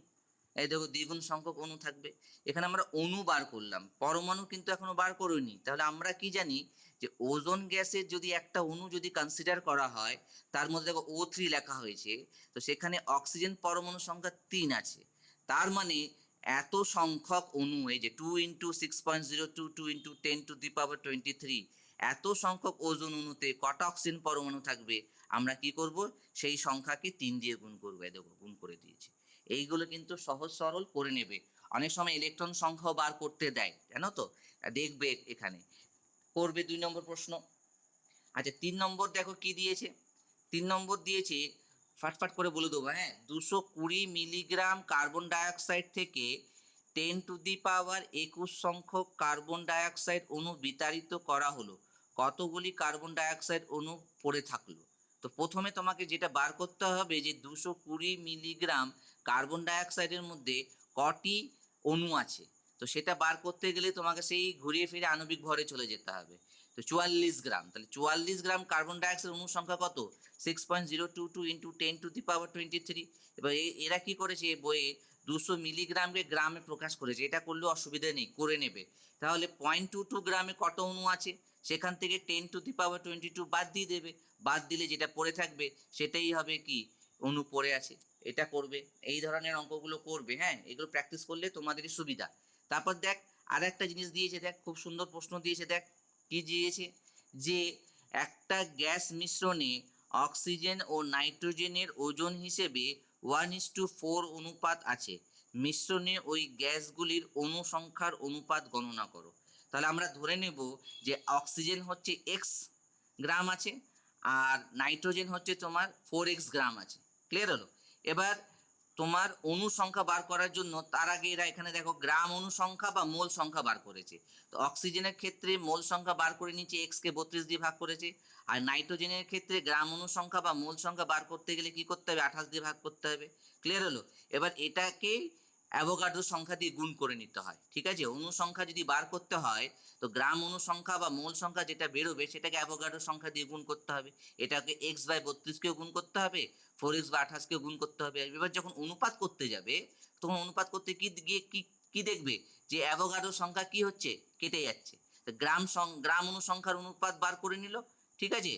এই দেখো, দ্বিগুণ সংখ্যক অণু থাকবে। এখানে আমরা অণু বার করলাম, পরমাণু কিন্তু এখনো বার করিনি। তাহলে আমরা কি জানি যে ওজোন গ্যাসের যদি একটা অণু যদি কনসিডার করা হয়, তার মধ্যে দেখো O3 লেখা হয়েছে, তো সেখানে অক্সিজেন পরমাণু সংখ্যা 3 আছে। তার মানে এত সংখ্যক অণু, এই যে 2 × 6.02 2 × 10⁻23, এত সংখ্যক ওজন অণুতে কটা অক্সিজেন পরমাণু থাকবে, আমরা কি করব, সেই সংখ্যাকে 3 দিয়ে গুণ করবো। দেখো গুণ করে দিয়েছি। এইগুলো কিন্তু সহজ সরল করে নেবে। অনেক সময় ইলেকট্রন সংখ্যাও বার করতে দেয়, জানো তো, দেখবে এখানে করবে। 2 নম্বর প্রশ্ন। আচ্ছা 3 নম্বর দেখো কি দিয়েছে। 3 নম্বর দিয়েছে, ফাটফাট করে বলে দেবো, হ্যাঁ, 220 মিলিগ্রাম কার্বন ডাইঅক্সাইড থেকে 10⁻21 সংখ্যক কার্বন ডাইঅক্সাইড অণু বিতাড়িত করা হলো, কতগুলি কার্বন ডাইঅক্সাইড অণু পড়ে থাকলো। তো প্রথমে তোমাকে যেটা বার করতে হবে যে 220 মিলিগ্রাম কার্বন ডাইঅক্সাইডের মধ্যে কটি অণু আছে। তো সেটা বার করতে গেলে তোমাকে সেই ঘুরিয়ে ফিরে আণবিক ভরে চলে যেতে হবে। তো 44 গ্রাম, তাহলে 44 গ্রাম কার্বন ডাইঅক্সাইড অণুর সংখ্যা কত, 6.022 × 10⁻23। এবার এরা কি করেছে, বইয়ে 200 মিলিগ্রামকে গ্রামে প্রকাশ করেছে। এটা করলে অসুবিধা নেই, করে নেবে। তাহলে 0.22 গ্রামে কত অণু আছে, সেখান থেকে 10⁻22 বাদ দিয়ে দেবে। বাদ দিলে যেটা পড়ে থাকবে সেটাই হবে কি, অণু পড়ে আছে। এটা করবে, এই ধরনের অঙ্কগুলো করবে। হ্যাঁ, এগুলো প্র্যাকটিস করলে তোমাদেরই সুবিধা। তারপর দেখ, আর একটা জিনিস দিয়েছে, দেখ খুব সুন্দর প্রশ্ন দিয়েছে। দেখ কি দিয়েছে, যে একটা গ্যাস মিশ্রণে অক্সিজেন ও নাইট্রোজেনের ওজন হিসেবে 1:4 অনুপাত আছে। মিশ্রণে ওই গ্যাসগুলির অণু সংখ্যার অনুপাত গণনা করো। তাহলে আমরা ধরে নেব যে অক্সিজেন হচ্ছে x গ্রাম আছে, আর নাইট্রোজেন হচ্ছে তোমার 4x গ্রাম আছে। ক্লিয়ার হলো? এবার তোমার অণু সংখ্যা বার করার জন্য তার আগে এরা এখানে দেখো গ্রাম অণু সংখ্যা বা মোল সংখ্যা বার করেছে। তো অক্সিজেনের ক্ষেত্রে মোল সংখ্যা বার করে নিচে এক্স কে 32 দিয়ে ভাগ করেছে, আর নাইট্রোজেনের ক্ষেত্রে গ্রাম অণু সংখ্যা বা মোল সংখ্যা বার করতে গেলে কি করতে হবে, 28 দিয়ে ভাগ করতে হবে। ক্লিয়ার হলো? এবার এটাকে অ্যাভোগাড্রো সংখ্যা দিয়ে গুণ করে নিতে হয়। ঠিক আছে, অণু সংখ্যা যদি বার করতে হয় তো গ্রাম অণু সংখ্যা বা মোল সংখ্যা যেটা বেরোবে সেটাকে অ্যাভোগাড্রো সংখ্যা দিয়ে গুণ করতে হবে। এটাকে এক্স বাই 32কেও গুণ করতে হবে, 4x বা 28কেও গুণ করতে হবে। এবার যখন অনুপাত করতে যাবে তখন অনুপাত করতে গিয়ে কি দেখবে যে অ্যাভোগাড্রো সংখ্যা কি হচ্ছে, কেটে যাচ্ছে। গ্রাম অণু সংখ্যার অনুপাত বার করে নিল। ঠিক আছে,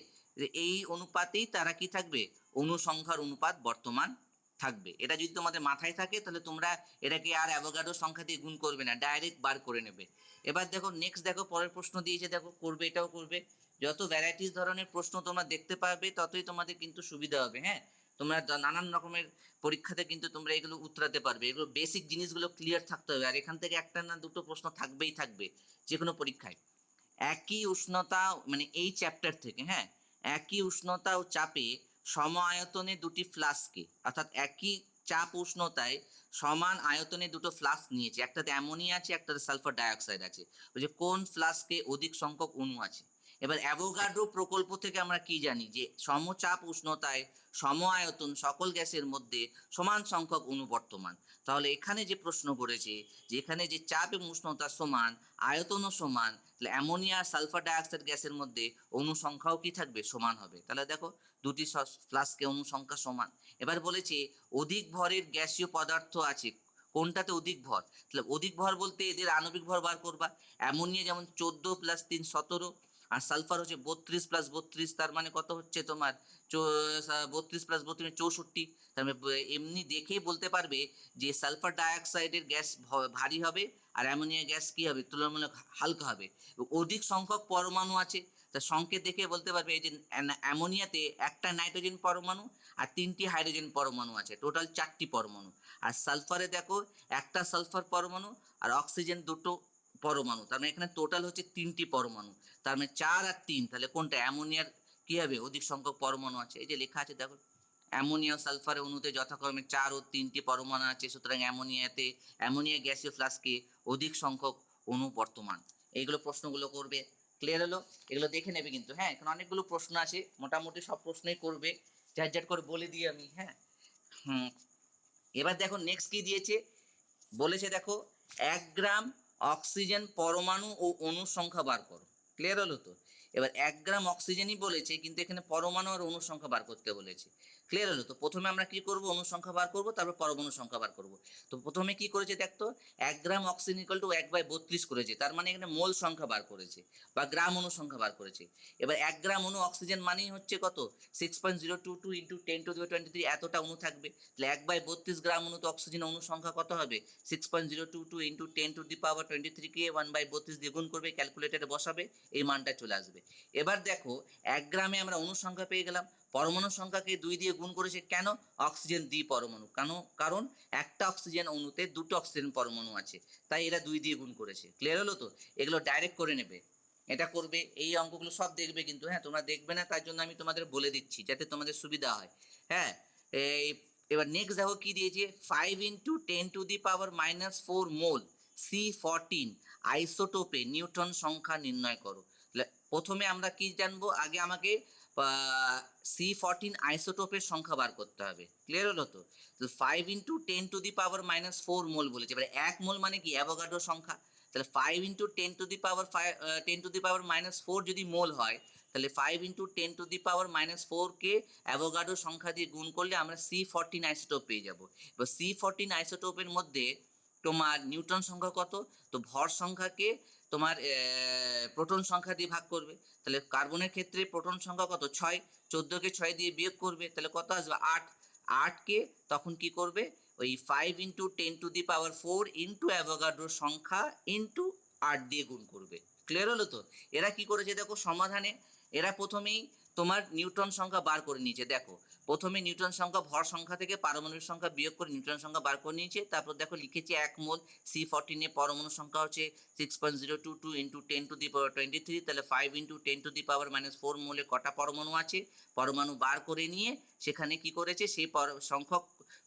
এই অনুপাতেই তারা কি থাকবে, অণু সংখ্যার অনুপাত বর্তমান থাকবে। এটা যদি তোমাদের মাথায় থাকে তাহলে তোমরা এটাকে আর অ্যাভোগাড্রো সংখ্যা দিয়ে গুণ করবে না, ডাইরেক্ট বার করে নেবে। এবার দেখো নেক্সট, দেখো পরের প্রশ্ন দিয়েছে, দেখো করবে, এটাও করবে। যত ভ্যারাইটিস ধরনের প্রশ্ন তোমরা দেখতে পাবে ততই তোমাদের কিন্তু সুবিধা হবে। হ্যাঁ, তোমরা নানান রকমের পরীক্ষাতে কিন্তু তোমরা এগুলো উতরাতে পারবে। এগুলো বেসিক জিনিসগুলো ক্লিয়ার থাকতে হবে, আর এখান থেকে একটা না দুটো প্রশ্ন থাকবেই থাকবে যে কোনো পরীক্ষায়। একই উষ্ণতা, মানে এই চ্যাপ্টার থেকে, হ্যাঁ, একই উষ্ণতা ও চাপে সম আয়তনে দুটি ফ্লাস্কে, অর্থাৎ একই চাপ উষ্ণতায় সমান আয়তনে দুটো ফ্লাস্ক নিয়েছে, একটাতে অ্যামোনিয়া আছে, একটাতে সালফার ডাইঅক্সাইড আছে। যে কোন ফ্লাস্কে অধিক সংখ্যক অণু আছে। এবার অ্যাভোগাড্রো প্রকল্প থেকে আমরা কি জানি যে সমচাপ উষ্ণতায় সম আয়তন সকল গ্যাসের মধ্যে সমান সংখ্যক অণু বর্তমান। তাহলে এখানে যে প্রশ্ন করেছে যে এখানে যে চাপ এবং উষ্ণতা সমান, আয়তনও সমান, তাহলে অ্যামোনিয়া আর সালফার ডাইঅক্সাইড গ্যাসের মধ্যে অণু সংখ্যাও কি থাকবে, সমান হবে। তাহলে দেখো দুটি ফ্লাস্কে অণু সংখ্যা সমান। এবার বলেছে অধিক ভরের গ্যাসীয় পদার্থ আছে, কোনটাতে অধিক ভর। তাহলে অধিক ভর বলতে এদের আণবিক ভর বার করবা। অ্যামোনিয়া যেমন 14 + 3 17, আর সালফার হচ্ছে 32 + 32, তার মানে কত হচ্ছে তোমার 32 + 32 64। তার মানে এমনি দেখেই বলতে পারবে যে সালফার ডাইঅক্সাইডের গ্যাস ভারী হবে আর অ্যামোনিয়া গ্যাস কি হবে, তুলনামূলক হালকা হবে। অধিক সংখ্যক পরমাণু আছে, তা সংকেত দেখে বলতে পারবে এই যে অ্যামোনিয়াতে একটা নাইট্রোজেন পরমাণু আর 3টি হাইড্রোজেন পরমাণু আছে, টোটাল 4টি পরমাণু। আর সালফারে দেখো একটা সালফার পরমাণু আর অক্সিজেন দুটো পরমাণু, তার মানে এখানে টোটাল হচ্ছে 3টি পরমাণু। তার মানে 4 আর 3, তাহলে কোনটা অ্যামোনিয়ার কি হবে, অধিক সংখ্যক পরমাণু আছে। এই যে লেখা আছে দেখো, অ্যামোনিয়া ও সালফারের অণুতে যথাক্রমে 4 ও 3টি পরমাণু আছে, সুতরাং অ্যামোনিয়া গ্যাসীয় ফ্লাস্কে অধিক সংখ্যক অণু বর্তমান। এইগুলো প্রশ্নগুলো করবে। ক্লিয়ার হলো? এগুলো দেখে নেবে কিন্তু। হ্যাঁ, এখানে অনেকগুলো প্রশ্ন আছে, মোটামুটি সব প্রশ্নই করবে, ঝাট করে বলে দিই আমি। হ্যাঁ, এবার দেখো নেক্সট কি দিয়েছে, বলেছে দেখো 1 গ্রাম অক্সিজেন পরমাণু ও অণুর সংখ্যা বার করো। ক্লিয়ার হলো তো? এবার 1 গ্রাম অক্সিজেনই বলেছে, কিন্তু এখানে পরমাণু আর অণুর সংখ্যা বার করতে বলেছে। ক্লিয়ার হলো তো? প্রথমে আমরা কি করব, অণুর সংখ্যা বার করব, তারপর পরমাণু সংখ্যা বার করব। তো প্রথমে কি করেছে দেখতো, 1 গ্রাম অক্সিজেন = 1/32 করেছে, তার মানে এখানে মোল সংখ্যা বার করেছে বা গ্রাম অণু সংখ্যা বার করেছে। এবার 1 গ্রাম অণু অক্সিজেন মানেই হচ্ছে কত, 6.022 × 10⁻23 এতটা অণু থাকবে। তাহলে 1/32 গ্রাম অণু তো অক্সিজেন অণু সংখ্যা কত হবে, 6.022 × 10⁻23 কে 1/32 দিয়ে গুণ করবে, ক্যালকুলেটারে বসাবে, এই মানটা চলে আসবে। এবার দেখো 1 গ্রামে আমরা অণু সংখ্যা পেয়ে গেলাম, পরমাণু সংখ্যাকে 2 দিয়ে গুণ করেছে কেন, অক্সিজেন দ্বিপরমাণু, কারণ একটা অক্সিজেন অণুতে দুটো অক্সিজেন পরমাণু আছে, তাই এরা 2 দিয়ে গুণ করেছে। ক্লিয়ার হলো তো? এগুলো ডাইরেক্ট করে নেবে, এটা করবে। এই অঙ্কগুলো সব দেখবে কিন্তু। হ্যাঁ, তোমরা দেখবে না তার জন্য আমি তোমাদের বলে দিচ্ছি যাতে তোমাদের সুবিধা হয়। হ্যাঁ, এই এবার নেক্সট দেখো কি দিয়েছে, 5 × 10⁻⁻4 মোল C14 আইসোটোপে নিউট্রন সংখ্যা নির্ণয় করো। প্রথমে আমরা কি জানবো, আগে আমাকে C14 আইসোটোপের সংখ্যা বার করতে হবে। ক্লিয়ার হলো তো? 5 × 10⁻⁴ মোল বলেছে। এবারে 1 মোল মানে কি, অ্যাভোগাড্রো সংখ্যা। তাহলে 5 × 10⁻⁴ যদি মোল হয়, তাহলে 5 × 10⁻⁴ কে অ্যাভোগাড্রো সংখ্যা দিয়ে গুণ করলে আমরা C14 আইসোটোপ পেয়ে যাব। এবার C14 আইসোটোপের মধ্যে তোমার নিউট্রন সংখ্যা কত, তো ভর সংখ্যাকে তোমার প্রোটন সংখ্যা দিয়ে ভাগ করবে। তাহলে কার্বনের ক্ষেত্রে প্রোটন সংখ্যা কত, 6, 14কে 6 দিয়ে বিয়োগ করবে, তাহলে কত আসবে, 8। 8কে তখন কি করবে, ওই 5 × 10⁻⁴ ইন্টু অ্যাভোগাড্রোর সংখ্যা ইন্টু 8 দিয়ে গুণ করবে। ক্লিয়ার হলো তো? এরা কি করেছে দেখো সমাধানে, এরা প্রথমেই তোমার নিউট্রন সংখ্যা বার করে নিয়েছে। দেখো প্রথমে নিউট্রন সংখ্যা ভর সংখ্যা থেকে পারমাণবিক সংখ্যা বিয়োগ করে নিউট্রন সংখ্যা বার করে নিয়েছে। তারপর দেখো লিখেছে 1 মোল C14 এ পরমাণু সংখ্যা হচ্ছে 6.022 ইন্টু 10⁻23, তাহলে 5 ইন্টু 10⁻⁻4 মোলে কটা পরমাণু আছে পরমাণু বার করে নিয়ে সেখানে কি করেছে সেই সংখ্যক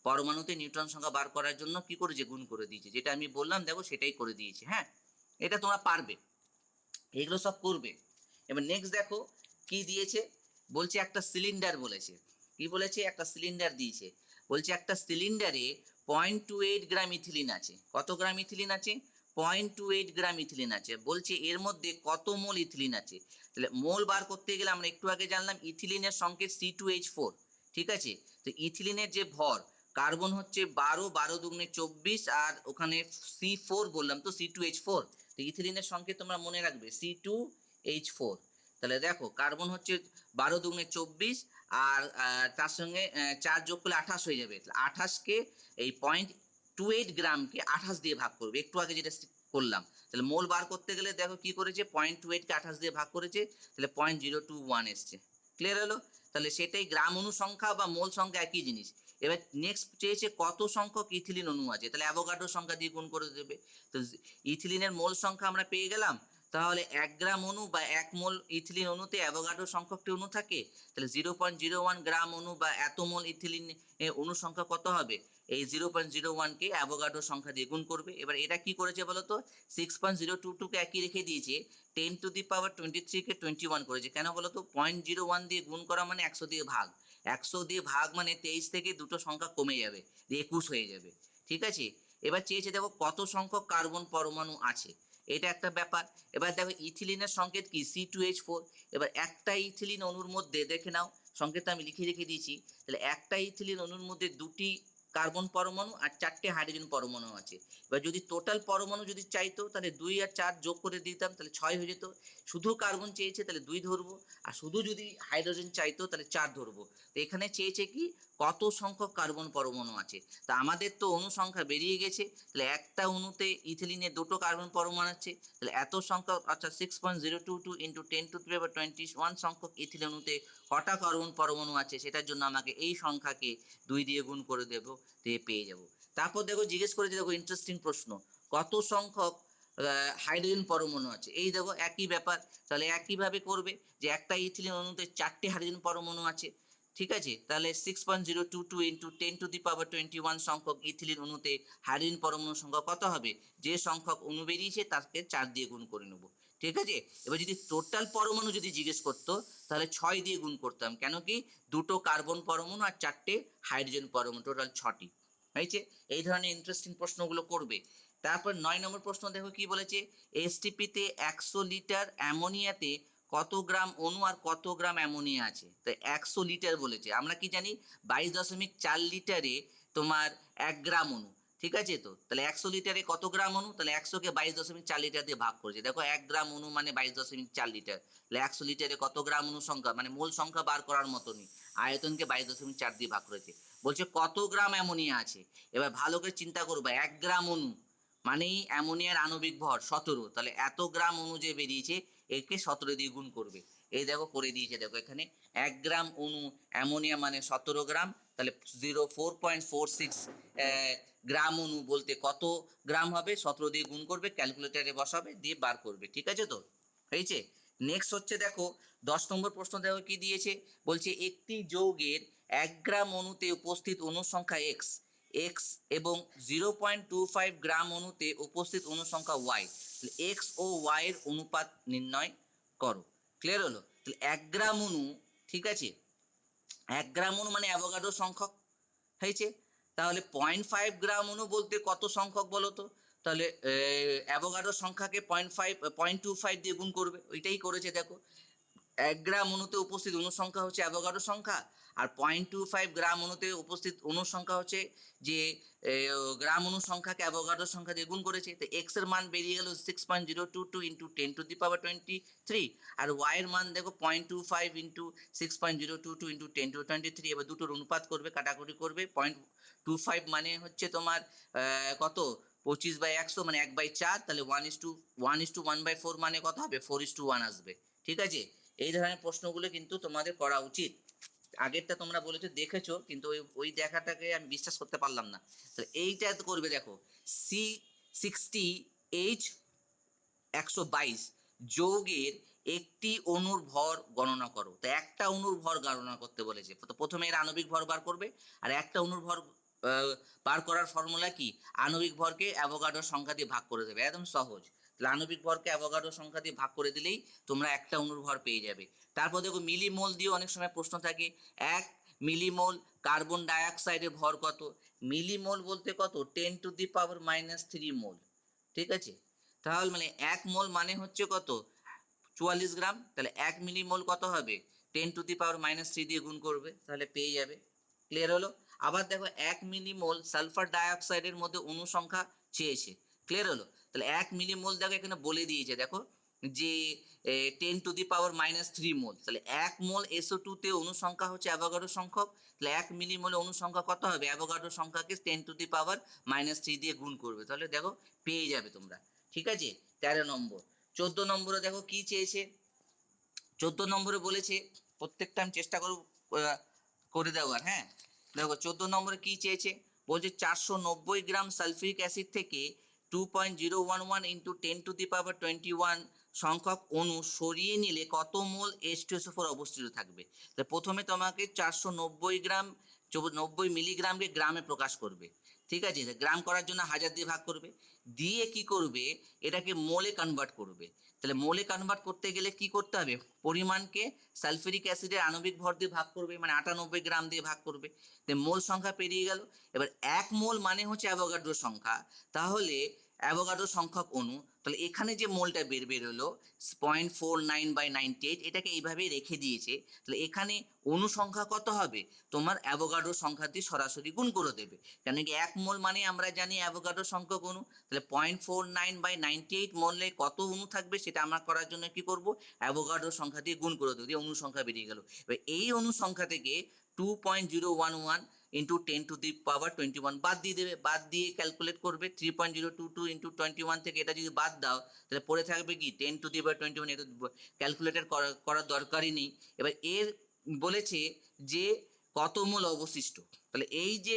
পরমাণুতে নিউট্রন সংখ্যা বার করার জন্য কি করেছে গুণ করে দিয়েছে। যেটা আমি বললাম দেখো সেটাই করে দিয়েছে। হ্যাঁ, এটা তোমরা পারবে, এগুলো সব করবে। এবার নেক্সট দেখো কি দিয়েছে, বলছে একটা সিলিন্ডার বলেছে। কি বলেছে? একটা সিলিন্ডার দিয়েছে। বলছে একটা সিলিন্ডারে 0.28 গ্রাম ইথিলিন আছে। কত গ্রাম ইথিলিন আছে? 0.28 গ্রাম ইথিলিন আছে। বলছে এর মধ্যে কত মোল ইথিলিন আছে। তাহলে মোল বার করতে গেলে আমরা একটু আগে জানলাম ইথিলিনের সংকেত C2H4, ঠিক আছে। তো ইথিলিনের যে ভর, কার্বন হচ্ছে 12, 12 দুগুণে 24, আর ওখানে C4 বললাম তো C2H4। তো ইথিলিনের সংকেত তোমরা মনে রাখবে C2H4। তাহলে দেখো কার্বন হচ্ছে 12 দুগুণে 24, আর তার সঙ্গে 4 যোগ করলে 28 হয়ে যাবে। 28কে এই 0.28 গ্রামকে 28 দিয়ে ভাগ করবে, একটু আগে যেটা করলাম। তাহলে মোল বার করতে গেলে দেখো কি করেছে, 0.28কে 28 দিয়ে ভাগ করেছে, তাহলে 0.021 এসছে। ক্লিয়ার হলো? তাহলে সেটাই গ্রাম অণু সংখ্যা বা মোল সংখ্যা একই জিনিস। এবার নেক্সট চেয়েছে কত সংখ্যক ইথিলিন অণু আছে, তাহলে অ্যাভোগাড্রো সংখ্যা দিয়ে গুণ করে দেবে। তো ইথিলিনের মোল সংখ্যা আমরা পেয়ে গেলাম। তাহলে 1 গ্রাম অণু বা 1 মোল ইথিলিন অণুতে অ্যাভোগাড্রো সংখ্যকটি অণু থাকে, তাহলে 0.01 গ্রাম অণু বা এত মোল ইথিলিন অণু সংখ্যা কত হবে? এই 0.01কে অ্যাভোগাড্রো সংখ্যা দিয়ে গুণ করবে। এবার এটা কি করেছে বলো তো, 6.022কে একই রেখে দিয়েছে, 10⁻23কে 21 করেছে। কেন বলো তো? 0.01 দিয়ে গুণ করা মানে 100 দিয়ে ভাগ, 100 দিয়ে ভাগ মানে 23 থেকে দুটো সংখ্যা কমে যাবে, 21 হয়ে যাবে। ঠিক আছে। এবার চেয়েছে দেখো কত সংখ্যক কার্বন পরমাণু আছে, এটা একটা ব্যাপার। এবার দেখো ইথিলিনের সংকেত কি C2H4। এবার একটা ইথিলিন অণুর মধ্যে দেখে নাও, সংকেতটা আমি লিখে রেখে দিয়েছি। তাহলে একটা ইথিলিন অণুর মধ্যে 2টি কার্বন পরমাণু আর 4টে হাইড্রোজেন পরমাণু আছে। এবার যদি টোটাল পরমাণু যদি চাইতো তাহলে 2 আর 4 যোগ করে দিতাম, তাহলে 6 হয়ে যেত। শুধু কার্বন চেয়েছে তাহলে 2 ধরবো, আর শুধু যদি হাইড্রোজেন চাইতো তাহলে 4 ধরবো। তো এখানে চেয়েছে কি কত সংখ্যক কার্বন পরমাণু আছে। তা আমাদের তো অণু সংখ্যা বেরিয়ে গেছে, তাহলে একটা অণুতে ইথিলিনের 2টো কার্বন পরমাণু আছে, তাহলে এত সংখ্যক অর্থাৎ 6.022 ইন্টু 10⁻21 সংখ্যক ইথিলিন অণুতে কটা কার্বন পরমাণু আছে সেটার জন্য আমাকে এই সংখ্যাকে 2 দিয়ে গুণ করে দেবো, দিয়ে পেয়ে যাব। তারপর দেখো জিজ্ঞেস করেছে, দেখো ইন্টারেস্টিং প্রশ্ন, কত সংখ্যক হাইড্রোজেন পরমাণু আছে। এই দেখো একই ব্যাপার, তাহলে একইভাবে করবে যে একটা ইথিলিন অণুতে 4টে হাইড্রোজেন পরমাণু আছে, ঠিক আছে। তাহলে 6.022 ইন্টু 10⁻21 সংখ্যক ইথিলিন অণুতে হাইড্রোজেন পরমাণুর সংখ্যা কত হবে? যে সংখ্যক অণু বেরিয়েছে তাকে 4 দিয়ে গুণ করে নেব, ঠিক আছে। এবার যদি টোটাল পরমাণু যদি জিজ্ঞেস করতো তাহলে 6 দিয়ে গুণ করতাম, কেন কি 2টো কার্বন পরমাণু আর 4টে হাইড্রোজেন পরমাণু, টোটাল 6টি হয়েছে। এই ধরনের ইন্টারেস্টিং প্রশ্নগুলো করবে। তারপর 9 নম্বর প্রশ্ন দেখো কি বলেছে, এসটিপিতে 100 লিটার অ্যামোনিয়াতে কত গ্রাম অণু আর কত গ্রাম অ্যামোনিয়া আছে। তো 100 লিটার বলেছে, আমরা কি জানি 22.4 লিটারে তোমার 1 গ্রাম অণু, ঠিক আছে। তো তাহলে 100 লিটারে কত গ্রাম অণু, তাহলে 100কে 22.4 লিটার দিয়ে ভাগ করেছে। দেখো 1 গ্রাম অণু মানে 22.4 লিটার, তাহলে 100 লিটারে কত গ্রাম অণু সংখ্যা মানে মোল সংখ্যা বার করার মতনই আয়তনকে 22.4 দিয়ে ভাগ করেছে। বলছে কত গ্রাম অ্যামোনিয়া আছে। এবার ভালো করে চিন্তা করবে, 1 গ্রাম অণু মানেই অ্যামোনিয়ার আণবিক ভর 17, তাহলে এত গ্রাম অণু যে বেরিয়েছে একে 17 দিয়ে গুণ করবে। এই দেখো করে দিয়েছে, দেখো এখানে 1 গ্রাম অণু অ্যামোনিয়া মানে 17 গ্রাম, তাহলে 4.46 গ্রাম অণু বলতে কত গ্রাম হবে, 17 দিয়ে গুণ করবে, ক্যালকুলেটারে বসাবে, দিয়ে বার করবে, ঠিক আছে। তো হয়েছে। নেক্সট হচ্ছে দেখো 10 নম্বর প্রশ্ন, দেখো কি দিয়েছে, বলছে একটি যৌগের 1 গ্রাম অণুতে উপস্থিত অণুর সংখ্যা এক্স এক্স এবং 0.25 গ্রাম অণুতে উপস্থিত অণু সংখ্যা ওয়াই, তাহলে এক্স ও ওয়াই এর অনুপাত নির্ণয় করো। ক্লিয়ার হলো? তাহলে 1 গ্রাম অণু, ঠিক আছে, 1 গ্রাম অণু মানে অ্যাভোগাড্রো সংখ্যক হয়েছে। তাহলে 0.5 গ্রাম অণু বলতে কত সংখ্যক বলো তো, তাহলে অ্যাভোগাড্রো সংখ্যাকে 0.25 দিয়ে গুণ করবে, ওইটাই করেছে। দেখো 1 গ্রাম অণুতে উপস্থিত অণুর সংখ্যা হচ্ছে অ্যাভোগাড্রো সংখ্যা, আর 0.25 গ্রাম অণুতে উপস্থিত অণুর সংখ্যা হচ্ছে যে গ্রাম অণুর সংখ্যাকে অ্যাভোগাড্রো সংখ্যা দিয়ে গুণ করেছে। তো এক্স এর মান বেরিয়ে গেল 6.022 ইন্টু 10⁻23, আর ওয়াই এর মান দেখো 0.25 ইন্টু 6.022 ইন্টু 10⁻23। এবার দুটোর অনুপাত করবে, কাটাকুটি করবে। 0.25 মানে হচ্ছে তোমার কত 25/100 মানে 1/4, তাহলে 1:1/4 মানে কত হবে 4:1 আসবে, ঠিক আছে। এই ধরনের প্রশ্নগুলো কিন্তু তোমাদের করা উচিত। আগেরটা তোমরা বলেছো দেখেছো, কিন্তু ওই দেখাটাকে আমি বিশ্বাস করতে পারলাম না। তো এইটা তো করবে, দেখো C60H 122 যৌগের একটি অণুর ভর গণনা করো। তো একটা অণুর ভর গণনা করতে বলেছে, তো প্রথমে এর আণবিক ভর বার করবে। আর একটা অণুর ভর বার করার ফর্মুলা কি, আণবিক ভরকে অ্যাভোগাড্রোর সংখ্যা দিয়ে ভাগ করে দেবে, একদম সহজ। তাহলে আণবিক ভরকে অ্যাভোগাড্রোর সংখ্যা দিয়ে ভাগ করে দিলেই তোমরা একটা অণুর ভর পেয়ে যাবে। তারপর দেখো মিলিমোল দিয়ে অনেক সময় প্রশ্ন থাকে। 1 মিলিমোল কার্বন ডাইঅক্সাইডের ভর কত? মিলিমোল বলতে কত, 10⁻³ মোল। ঠিক আছে, তাহলে মানে 1 মোল মানে হচ্ছে কত, 44 গ্রাম। তাহলে 1 মিলিমোল কত হবে, 10⁻³ দিয়ে গুণ করবে, তাহলে পেয়ে যাবে। ক্লিয়ার হলো? আবার দেখো 1 মিলিমোল সালফার ডাইঅক্সাইডের মধ্যে অণু সংখ্যা চেয়েছে। ক্লিয়ার হলো? তাহলে 1 মিলিমোল দেখো এখানে বলে দিয়েছে, দেখো যে 10⁻³ মোল। তাহলে 1 মোল SO2 তে অণু সংখ্যা হচ্ছে অ্যাভোগাড্রো সংখ্যক। তাহলে 1 মিলিমোলে অণু সংখ্যা কত হবে, অ্যাভোগাড্রো সংখ্যাকে 10⁻³ দিয়ে গুণ করবে, তাহলে দেখো পেয়ে যাবে তোমরা। ঠিক আছে, 13 নম্বর। 14 নম্বরে দেখো কি চেয়েছে। 14 নম্বরে বলেছে, প্রত্যেকটা আমি চেষ্টা করব করে দেওয়ার। হ্যাঁ, দেখো 14 নম্বরে কি চেয়েছে, বলছে 490 গ্রাম সালফিউরিক অ্যাসিড থেকে 2.011 ইন্টু 10⁻21 সংখ্যক অণু সরিয়ে নিলে কত মোল H2SO4 অবস্থিত থাকবে। তো প্রথমে তোমাকে 490 গ্রাম 90 মিলিগ্রামকে গ্রামে প্রকাশ করবে। ঠিক আছে, গ্রাম করার জন্য 1000 দিয়ে ভাগ করবে, দিয়ে কি করবে, এটাকে মোলে কনভার্ট করবে। তাহলে মোলে কনভার্ট করতে গেলে কি করতে হবে, পরিমাণকে সালফিউরিক অ্যাসিডের আণবিক ভর দিয়ে ভাগ করবে, মানে 98 গ্রাম দিয়ে ভাগ করবে। মোল সংখ্যা পেরিয়ে গেল। এবার 1 মোল মানে হচ্ছে অ্যাভোগাড্রো সংখ্যা, তাহলে অ্যাভোগাড্রো সংখ্যক অণু, তাহলে এখানে যে মোলটা বেরোলো 0.49/98, এটাকে এইভাবেই রেখে দিয়েছে। তাহলে এখানে অণু সংখ্যা কত হবে, তোমার অ্যাভোগাড্রো সংখ্যা দিয়ে সরাসরি গুণ করে দেবে, কেন কি 1 মোল মানে আমরা জানি অ্যাভোগাড্রো সংখ্যক অণু। তাহলে 0.49/98 মোলে কত অণু থাকবে সেটা আমরা করার জন্য কি করব, অ্যাভোগাড্রো সংখ্যা দিয়ে গুণ করে দেবো, দিয়ে অণু সংখ্যা বেরিয়ে গেল। এবার এই অণু সংখ্যা থেকে 2.011 ইন্টু 10⁻21 বাদ দিয়ে দেবে, বাদ দিয়ে ক্যালকুলেট করবে। 3.022 ইন্টু 21 থেকে এটা যদি বাদ দাও, তাহলে পড়ে থাকবে কি 10⁻21। এটা ক্যালকুলেটর করার দরকারই নেই। এবার এর বলেছে যে কত মোল অবশিষ্ট, তাহলে এই যে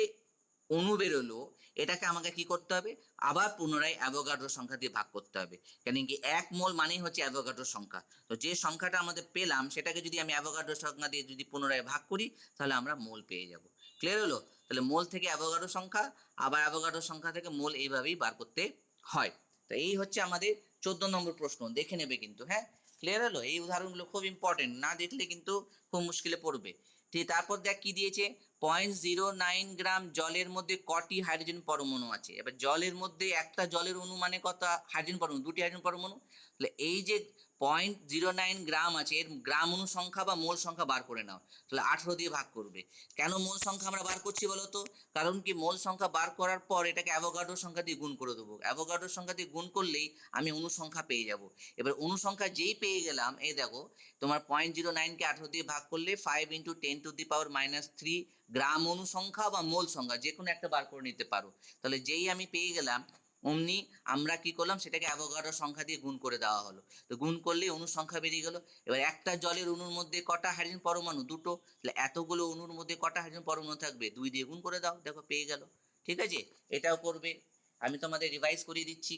অণু বেরোলো, এটাকে আমাকে কি করতে হবে, আবার পুনরায় অ্যাভোগাড্রো সংখ্যা দিয়ে ভাগ করতে হবে, কেন কি 1 মোল মানেই হচ্ছে অ্যাভোগাড্রো সংখ্যা। তো যে সংখ্যাটা আমাদের পেলাম সেটাকে যদি আমি অ্যাভোগাড্রো সংখ্যা দিয়ে যদি পুনরায় ভাগ করি, তাহলে আমরা মোল পেয়ে যাব। ক্লিয়ার হলো? তাহলে মোল থেকে অ্যাভোগাড্রো সংখ্যা, আবার অ্যাভোগাড্রো সংখ্যা থেকে মোল, এইভাবেই বার করতে হয়। তো এই হচ্ছে আমাদের 14 নম্বর প্রশ্ন, দেখে নেবে কিন্তু। হ্যাঁ, ক্লিয়ার হলো? এই উদাহরণগুলো খুব ইম্পর্টেন্ট, না দেখলে কিন্তু খুব মুশকিলে পড়বে। ঠিক, তারপর দেখ কি দিয়েছে, 0.09 গ্রাম জলের মধ্যে কটি হাইড্রোজেন পরমাণু আছে। এবার জলের মধ্যে একটা জলের অণু মানে কত হাইড্রোজেন পরমাণু, দুটি হাইড্রোজেন পরমাণু। তাহলে এই যে 0.09 গ্রাম আছে, এর গ্রাম অণু সংখ্যা বা মোল সংখ্যা বার করে নাও। তাহলে 18 দিয়ে ভাগ করবে। কেন মোল সংখ্যা আমরা বার করছি বলো তো, কারণ কি মোল সংখ্যা বার করার পর এটাকে অ্যাভোগাড্রো সংখ্যা দিয়ে গুণ করে দেবো। অ্যাভোগাড্রো সংখ্যা দিয়ে গুণ করলেই আমি অণু সংখ্যা পেয়ে যাব। এবার অণু সংখ্যা যেই পেয়ে গেলাম, এই দেখো তোমার 0.09কে 18 দিয়ে ভাগ করলে 5 ইন্টু 10⁻³ গ্রাম অণু সংখ্যা বা মোল সংখ্যা যে কোনো একটা বার করে নিতে পারো। তাহলে যেই আমি পেয়ে গেলাম, অমনি আমরা কি করলাম, সেটাকে অ্যাভোগাড্রো সংখ্যা দিয়ে গুণ করে দেওয়া হলো। তো গুণ করলে অণুর সংখ্যা বেরিয়ে গেল। এবার একটা জলের অণুর মধ্যে কটা হাইড্রোজেন পরমাণু, দুটো। তাহলে এতগুলো অণুর মধ্যে কটা হাইড্রোজেন পরমাণু থাকবে, 2 দিয়ে গুণ করে দাও, দেখো পেয়ে গেল। ঠিক আছে, এটাও করবে, আমি তোমাদের রিভাইজ করিয়ে দিচ্ছি।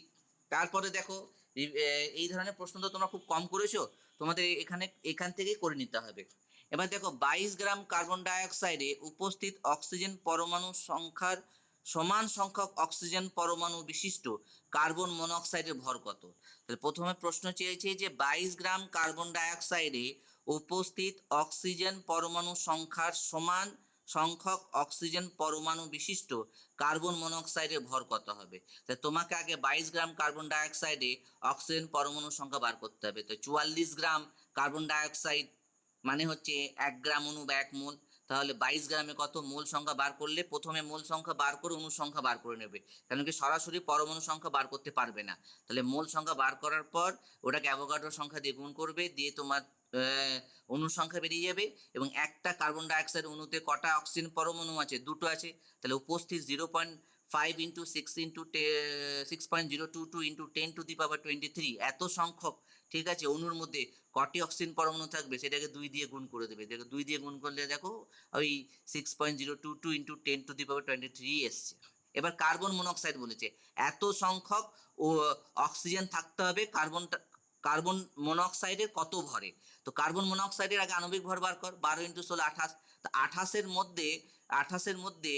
তারপরে দেখো এই ধরনের প্রশ্ন তো তোমরা খুব কম করেছো, তোমাদের এখান থেকেই করে নিতে হবে। এবার দেখো 22 গ্রাম কার্বন ডাইঅক্সাইডে উপস্থিত অক্সিজেন পরমাণু সংখ্যার সমান সংখ্যক অক্সিজেন পরমাণু বিশিষ্ট কার্বন মনোক্সাইডের ভর কত। তাহলে প্রথমে প্রশ্ন চেয়েছে যে 22 গ্রাম কার্বন ডাইঅক্সাইডে উপস্থিত অক্সিজেন পরমাণু সংখ্যার সমান সংখ্যক অক্সিজেন পরমাণু বিশিষ্ট কার্বন মনোক্সাইডের ভর কত হবে। তাই তোমাকে আগে 22 গ্রাম কার্বন ডাইঅক্সাইডে অক্সিজেন পরমাণু সংখ্যা বার করতে হবে। তো 44 গ্রাম কার্বন ডাইঅক্সাইড মানে হচ্ছে 1 গ্রাম অণু বা 1 মোল। তাহলে 22 গ্রামে কত, মোল সংখ্যা বার করলে প্রথমে মোল সংখ্যা বার করে অণু সংখ্যা বার করে নেবে, কারণ কি সরাসরি পরমাণু সংখ্যা বার করতে পারবে না। তাহলে মোল সংখ্যা বার করার পর ওটাকে অ্যাভোগাড্রো সংখ্যা দিয়ে গুণ করবে, দিয়ে তোমার অণুর সংখ্যা বেরিয়ে যাবে। এবং একটা কার্বন ডাইঅক্সাইড অণুতে কটা অক্সিজেন পরমাণু আছে, দুটো আছে। তাহলে উপস্থিত 5 ইন্টু 6 ইন্টু 6.022 ইন্টু 10⁻23 এত সংখ্যক, ঠিক আছে, অণুর মধ্যে কটি অক্সিজেন পরমাণু থাকবে সেটাকে 2 দিয়ে গুণ করে দেবে। দেখো 2 দিয়ে গুণ করলে দেখো ওই 6.022 ইন্টু 10⁻23 এসছে। এবার কার্বন মনোক্সাইড বলেছে এত সংখ্যক ও অক্সিজেন থাকতে হবে কার্বন মনোক্সাইডের কত ভরে। তো কার্বন মনোক্সাইডের আগে আণবিক ভর বার কর, 12 ইন্টু 16 28। তো 28-এর মধ্যে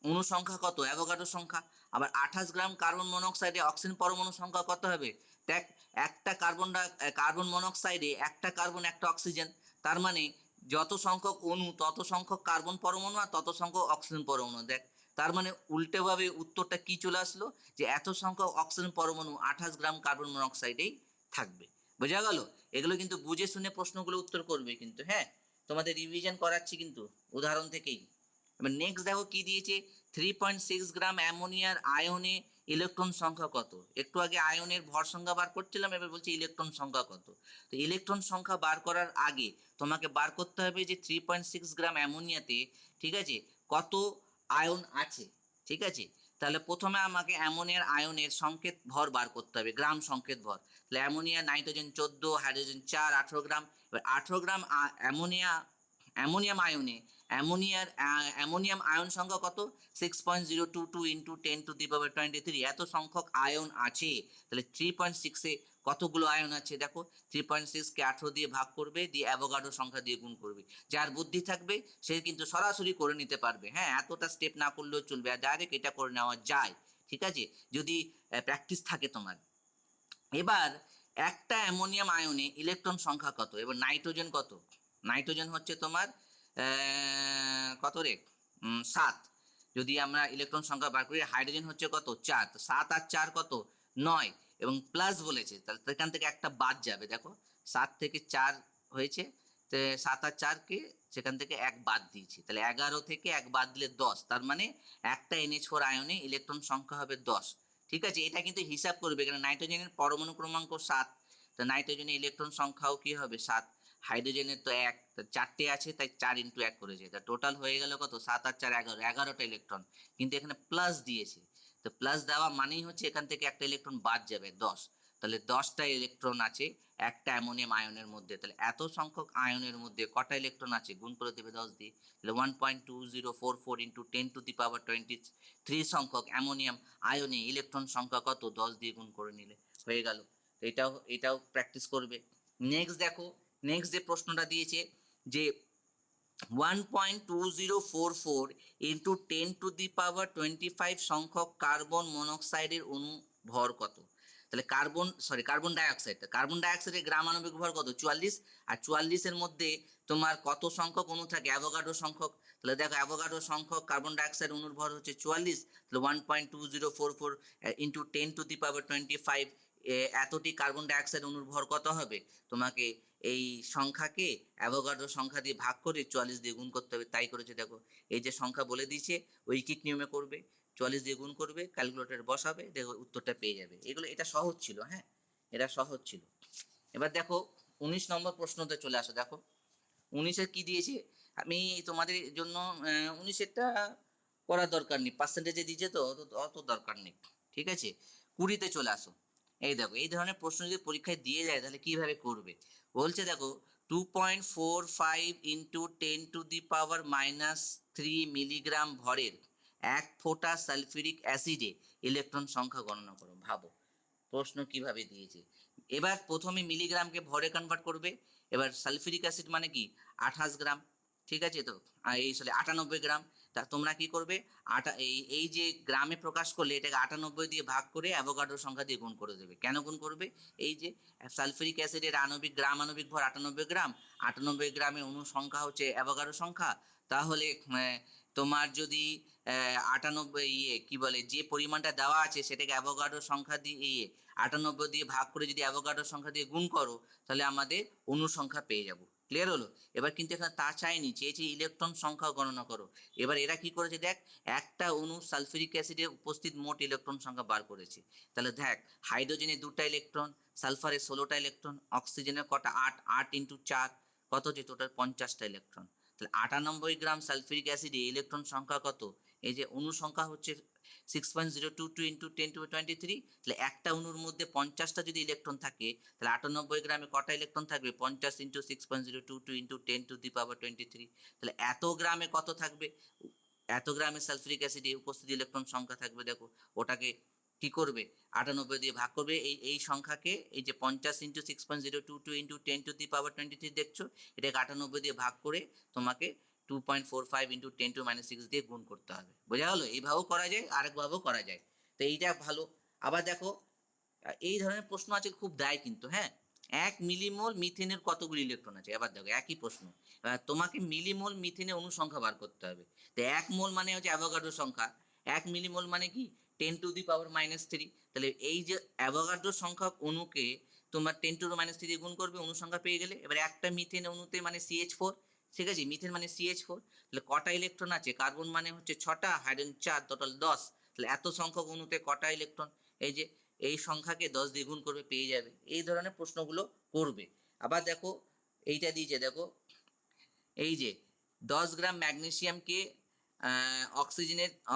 অণু সংখ্যা কত? অ্যাভোগাড্রো সংখ্যা। আবার 28 গ্রাম কার্বন মনোক্সাইডে অক্সিজেন পরমাণু সংখ্যা কত হবে? দেখ, একটা কার্বন মনোক্সাইডে একটা কার্বন একটা অক্সিজেন, তার মানে যত সংখ্যক অণু তত সংখ্যক কার্বন পরমাণু আর তত সংখ্যক অক্সিজেন পরমাণু। দেখ, তার মানে উল্টেভাবে উত্তরটা কি চলে আসলো, যে এত সংখ্যক অক্সিজেন পরমাণু 28 গ্রাম কার্বন মনোক্সাইডেই থাকবে। বোঝা গেল? এগুলো কিন্তু বুঝে শুনে প্রশ্নগুলো উত্তর করবে কিন্তু, হ্যাঁ, তোমাদের রিভিশন করাচ্ছি কিন্তু উদাহরণ থেকেই। এবার নেক্সট দেখো কি দিয়েছে, 3.6 গ্রাম অ্যামোনিয়ার আয়নে ইলেকট্রন সংখ্যা কত? একটু আগে আয়নের ভর সংখ্যা বার করছিলাম, এবার বলছি ইলেকট্রন সংখ্যা কত। তো ইলেকট্রন সংখ্যা বার করার আগে তোমাকে বার করতে হবে যে 3.6 গ্রাম অ্যামোনিয়াতে, ঠিক আছে, কত আয়ন আছে, ঠিক আছে। তাহলে প্রথমে আমাকে অ্যামোনিয়ার আয়নের সংকেত ভর বার করতে হবে, গ্রাম সংকেত ভর। তাহলে অ্যামোনিয়া, নাইট্রোজেন 14, হাইড্রোজেন 4, 18 গ্রাম। এবার 18 গ্রাম অ্যামোনিয়াম আয়নে অ্যামোনিয়াম আয়ন সংখ্যা কত? 6.022 ইন্টু 10⁻23 এত সংখ্যক আয়ন আছে। তাহলে 3.6-এ কতগুলো আয়ন আছে দেখো, 3.6কে 18 দিয়ে ভাগ করবে, দিয়ে অ্যাভোগাড্রো সংখ্যা দিয়ে গুণ করবে। যার বুদ্ধি থাকবে সে কিন্তু সরাসরি করে নিতে পারবে, হ্যাঁ, এতটা স্টেপ না করলেও চলবে, আর ডাইরেক্ট এটা করে নেওয়া যায়, ঠিক আছে, যদি প্র্যাকটিস থাকে তোমার। এবার একটা অ্যামোনিয়াম আয়নে ইলেকট্রন সংখ্যা কত? এবার নাইট্রোজেন কত? নাইট্রোজেন হচ্ছে তোমার কত রে, 7। যদি আমরা ইলেকট্রন সংখ্যা বার করি, হাইড্রোজেন হচ্ছে কত? 4। তো 7 আর 4 কত? 9। এবং প্লাস বলেছে, তাহলে সেখান থেকে একটা বাদ যাবে। দেখো 7 থেকে 4 হয়েছে, তো 7 আর 4কে সেখান থেকে 1 বাদ দিয়েছি, তাহলে 11 থেকে 1 বাদ দিলে 10। তার মানে একটা NH4 আয়নে ইলেকট্রন সংখ্যা হবে 10। ঠিক আছে, এটা কিন্তু হিসাব করবে, কারণ নাইট্রোজেনের পরমাণু ক্রমাঙ্ক 7, তো নাইট্রোজেনের ইলেকট্রন সংখ্যাও কি হবে? 7। হাইড্রোজেনের তো 1, তো 4টে আছে, তাই 4 ইন্টু 1 করেছে, তা টোটাল হয়ে গেল কত? 7 আর 4 11, 11টা ইলেকট্রন। কিন্তু এখানে প্লাস দিয়েছে, তো প্লাস দেওয়া মানেই হচ্ছে এখান থেকে একটা ইলেকট্রন বাদ যাবে, 10। তাহলে 10টা ইলেকট্রন আছে একটা অ্যামোনিয়াম আয়নের মধ্যে। তাহলে এত সংখ্যক আয়নের মধ্যে কটা ইলেকট্রন আছে গুণ করে দেবে 10 দিয়ে। তাহলে 1.2044 ইন্টু 10⁻23 সংখ্যক অ্যামোনিয়াম আয়নে ইলেকট্রন সংখ্যা কত? 10 দিয়ে গুণ করে নিলে হয়ে গেল। তো এটাও প্র্যাকটিস করবে। নেক্সট দেখো, নেক্সট যে প্রশ্নটা দিয়েছে যে 1.2044 ইন্টু 10⁻25 সংখ্যক কার্বন মনোক্সাইডের অণু ভর কত? তাহলে কার্বন ডাইঅক্সাইডের গ্রাম আণবিক ভর কত? 44। আর 44-এর মধ্যে তোমার কত সংখ্যক অণু থাকে? অ্যাভোগাড্রো সংখ্যক। তাহলে দেখো অ্যাভোগাড্রো সংখ্যক কার্বন ডাইঅক্সাইড অণুর ভর হচ্ছে 44। তাহলে 1.2044 ইন্টু 10⁻25 এতটি কার্বন ডাইঅক্সাইড অণুর ভর কত হবে? তোমাকে এই সংখ্যাকে অ্যাভোগাড্রো সংখ্যা দিয়ে ভাগ করে 44 দিয়ে গুণ করতে হবে। তাই করেছে দেখো, এই যে সংখ্যা বলে দিয়েছে ঐকিক নিয়মে করবে, 44 দিয়ে গুণ করবে, ক্যালকুলেটর বসাবে, দেখো উত্তরটা পেয়ে যাবে। এটা সহজ ছিল, হ্যাঁ, এটা সহজ ছিল। এবার দেখো 19 নম্বর প্রশ্নতে চলে আসো। দেখো 19-এর কি দিয়েছে, আমি তোমাদের জন্য 19-এরটা করার দরকার নেই, পার্সেন্টেজে দিয়েছে তো অত দরকার নেই, ঠিক আছে। 20-তে চলে আসো। এই দেখো, এই ধরনের প্রশ্ন যদি পরীক্ষায় দিয়ে যায় তাহলে কিভাবে করবে। বলছে দেখো 2.45 ইন্টু 10⁻³ মিলিগ্রাম ভরের 1 ফোঁটা সালফিউরিক অ্যাসিডে ইলেকট্রন সংখ্যা গণনা করো। ভাবো প্রশ্ন কিভাবে দিয়েছে। এবার প্রথমে মিলিগ্রামকে ভরে কনভার্ট করবে। এবার সালফিউরিক অ্যাসিড মানে কি? 28 গ্রাম, ঠিক আছে। তো এই 98 গ্রাম। তা তোমরা কি করবে, এই যে গ্রামে প্রকাশ করলে এটাকে 98 দিয়ে ভাগ করে অ্যাভোগাড্রো সংখ্যা দিয়ে গুণ করে দেবে। কেন গুণ করবে? এই যে সালফিউরিক অ্যাসিডের আণবিক ভর 98 গ্রাম, 98 গ্রামে অণু সংখ্যা হচ্ছে অ্যাভোগাড্রো সংখ্যা। তাহলে তোমার যদি 98 কি বলে, যে পরিমাণটা দেওয়া আছে সেটাকে অ্যাভোগাড্রো সংখ্যা দিয়ে 98 দিয়ে ভাগ করে যদি অ্যাভোগাড্রো সংখ্যা দিয়ে গুণ করো, তাহলে আমাদের অণু সংখ্যা পেয়ে যাব। ক্লিয়ার হলো? এবার কিন্তু এখানে তা চাইনি, চেয়েছি ইলেকট্রন সংখ্যা গণনা করো। এবার এরা কি করেছে দেখ, একটা অণু সালফিউরিক অ্যাসিডে উপস্থিত মোট ইলেকট্রন সংখ্যা বার করেছে। তাহলে দেখ, হাইড্রোজেনে 2টা ইলেকট্রন, সালফারে 16টা ইলেকট্রন, অক্সিজেনের কটা? 8 ইন্টু 4 কত হচ্ছে? টোটাল 50টা ইলেকট্রন। তাহলে 98 গ্রাম সালফিউরিক অ্যাসিডে ইলেকট্রন সংখ্যা কত? এই যে অণু সংখ্যা হচ্ছে 6.022 ইন্টু 10⁻23, তাহলে একটা অণুর মধ্যে 50টা যদি ইলেকট্রন থাকে, তাহলে 98 গ্রামে কটা ইলেকট্রন থাকবে? 50 ইন্টু 6.022 ইন্টু 10⁻23, তাহলে এত গ্রামে কত থাকবে? এত গ্রামে সালফিউরিক অ্যাসিডে উপস্থিত ইলেকট্রন সংখ্যা থাকবে। দেখো ওটাকে কি করবে? 98 দিয়ে ভাগ করবে। এই সংখ্যাকে, এই যে 50 ইন্টু 6.022 ইন্টু 10⁻23 দেখছো, এটাকে 98 দিয়ে ভাগ করে তোমাকে 2.45 ইন্টু 10⁻6 দিয়ে গুণ করতে হবে। বোঝা গেল? এইভাবেও করা যায়, আরেকভাবেও করা যায়। তো এইটা ভালো। আবার দেখো এই ধরনের প্রশ্ন আছে, খুব দেয় কিন্তু, হ্যাঁ। 1 মিলিমোল মিথেনের কতগুলি ইলেকট্রন আছে? এবার দেখো একই প্রশ্ন, তোমাকে মিলিমোল মিথেনের অনুসংখ্যা বার করতে হবে। তো 1 মোল মানে হচ্ছে অ্যাভোগাড্রো সংখ্যা, 1 মিলিমোল মানে কি? 10⁻³ তাহলে এই যে অ্যাভোগাড্রো সংখ্যক অণুকে তোমার 10⁻³ দিয়ে গুণ করবে, অণু সংখ্যা পেয়ে গেলে। এবার একটা মিথেন অণুতে মানে CH4, ঠিক আছে, মিথেন মানে CH4, তাহলে কটা ইলেকট্রন আছে? কার্বন মানে হচ্ছে 6টা, হাইড্রোজেন 4, টোটাল 10। তাহলে এত সংখ্যক অণুতে কটা ইলেকট্রন? এই যে এই সংখ্যাকে 10 দিয়ে গুণ করবে, পেয়ে যাবে। এই ধরনের প্রশ্নগুলো করবে। আবার দেখো এইটা দিয়েছে, দেখো এই যে 10 গ্রাম ম্যাগনেসিয়ামকে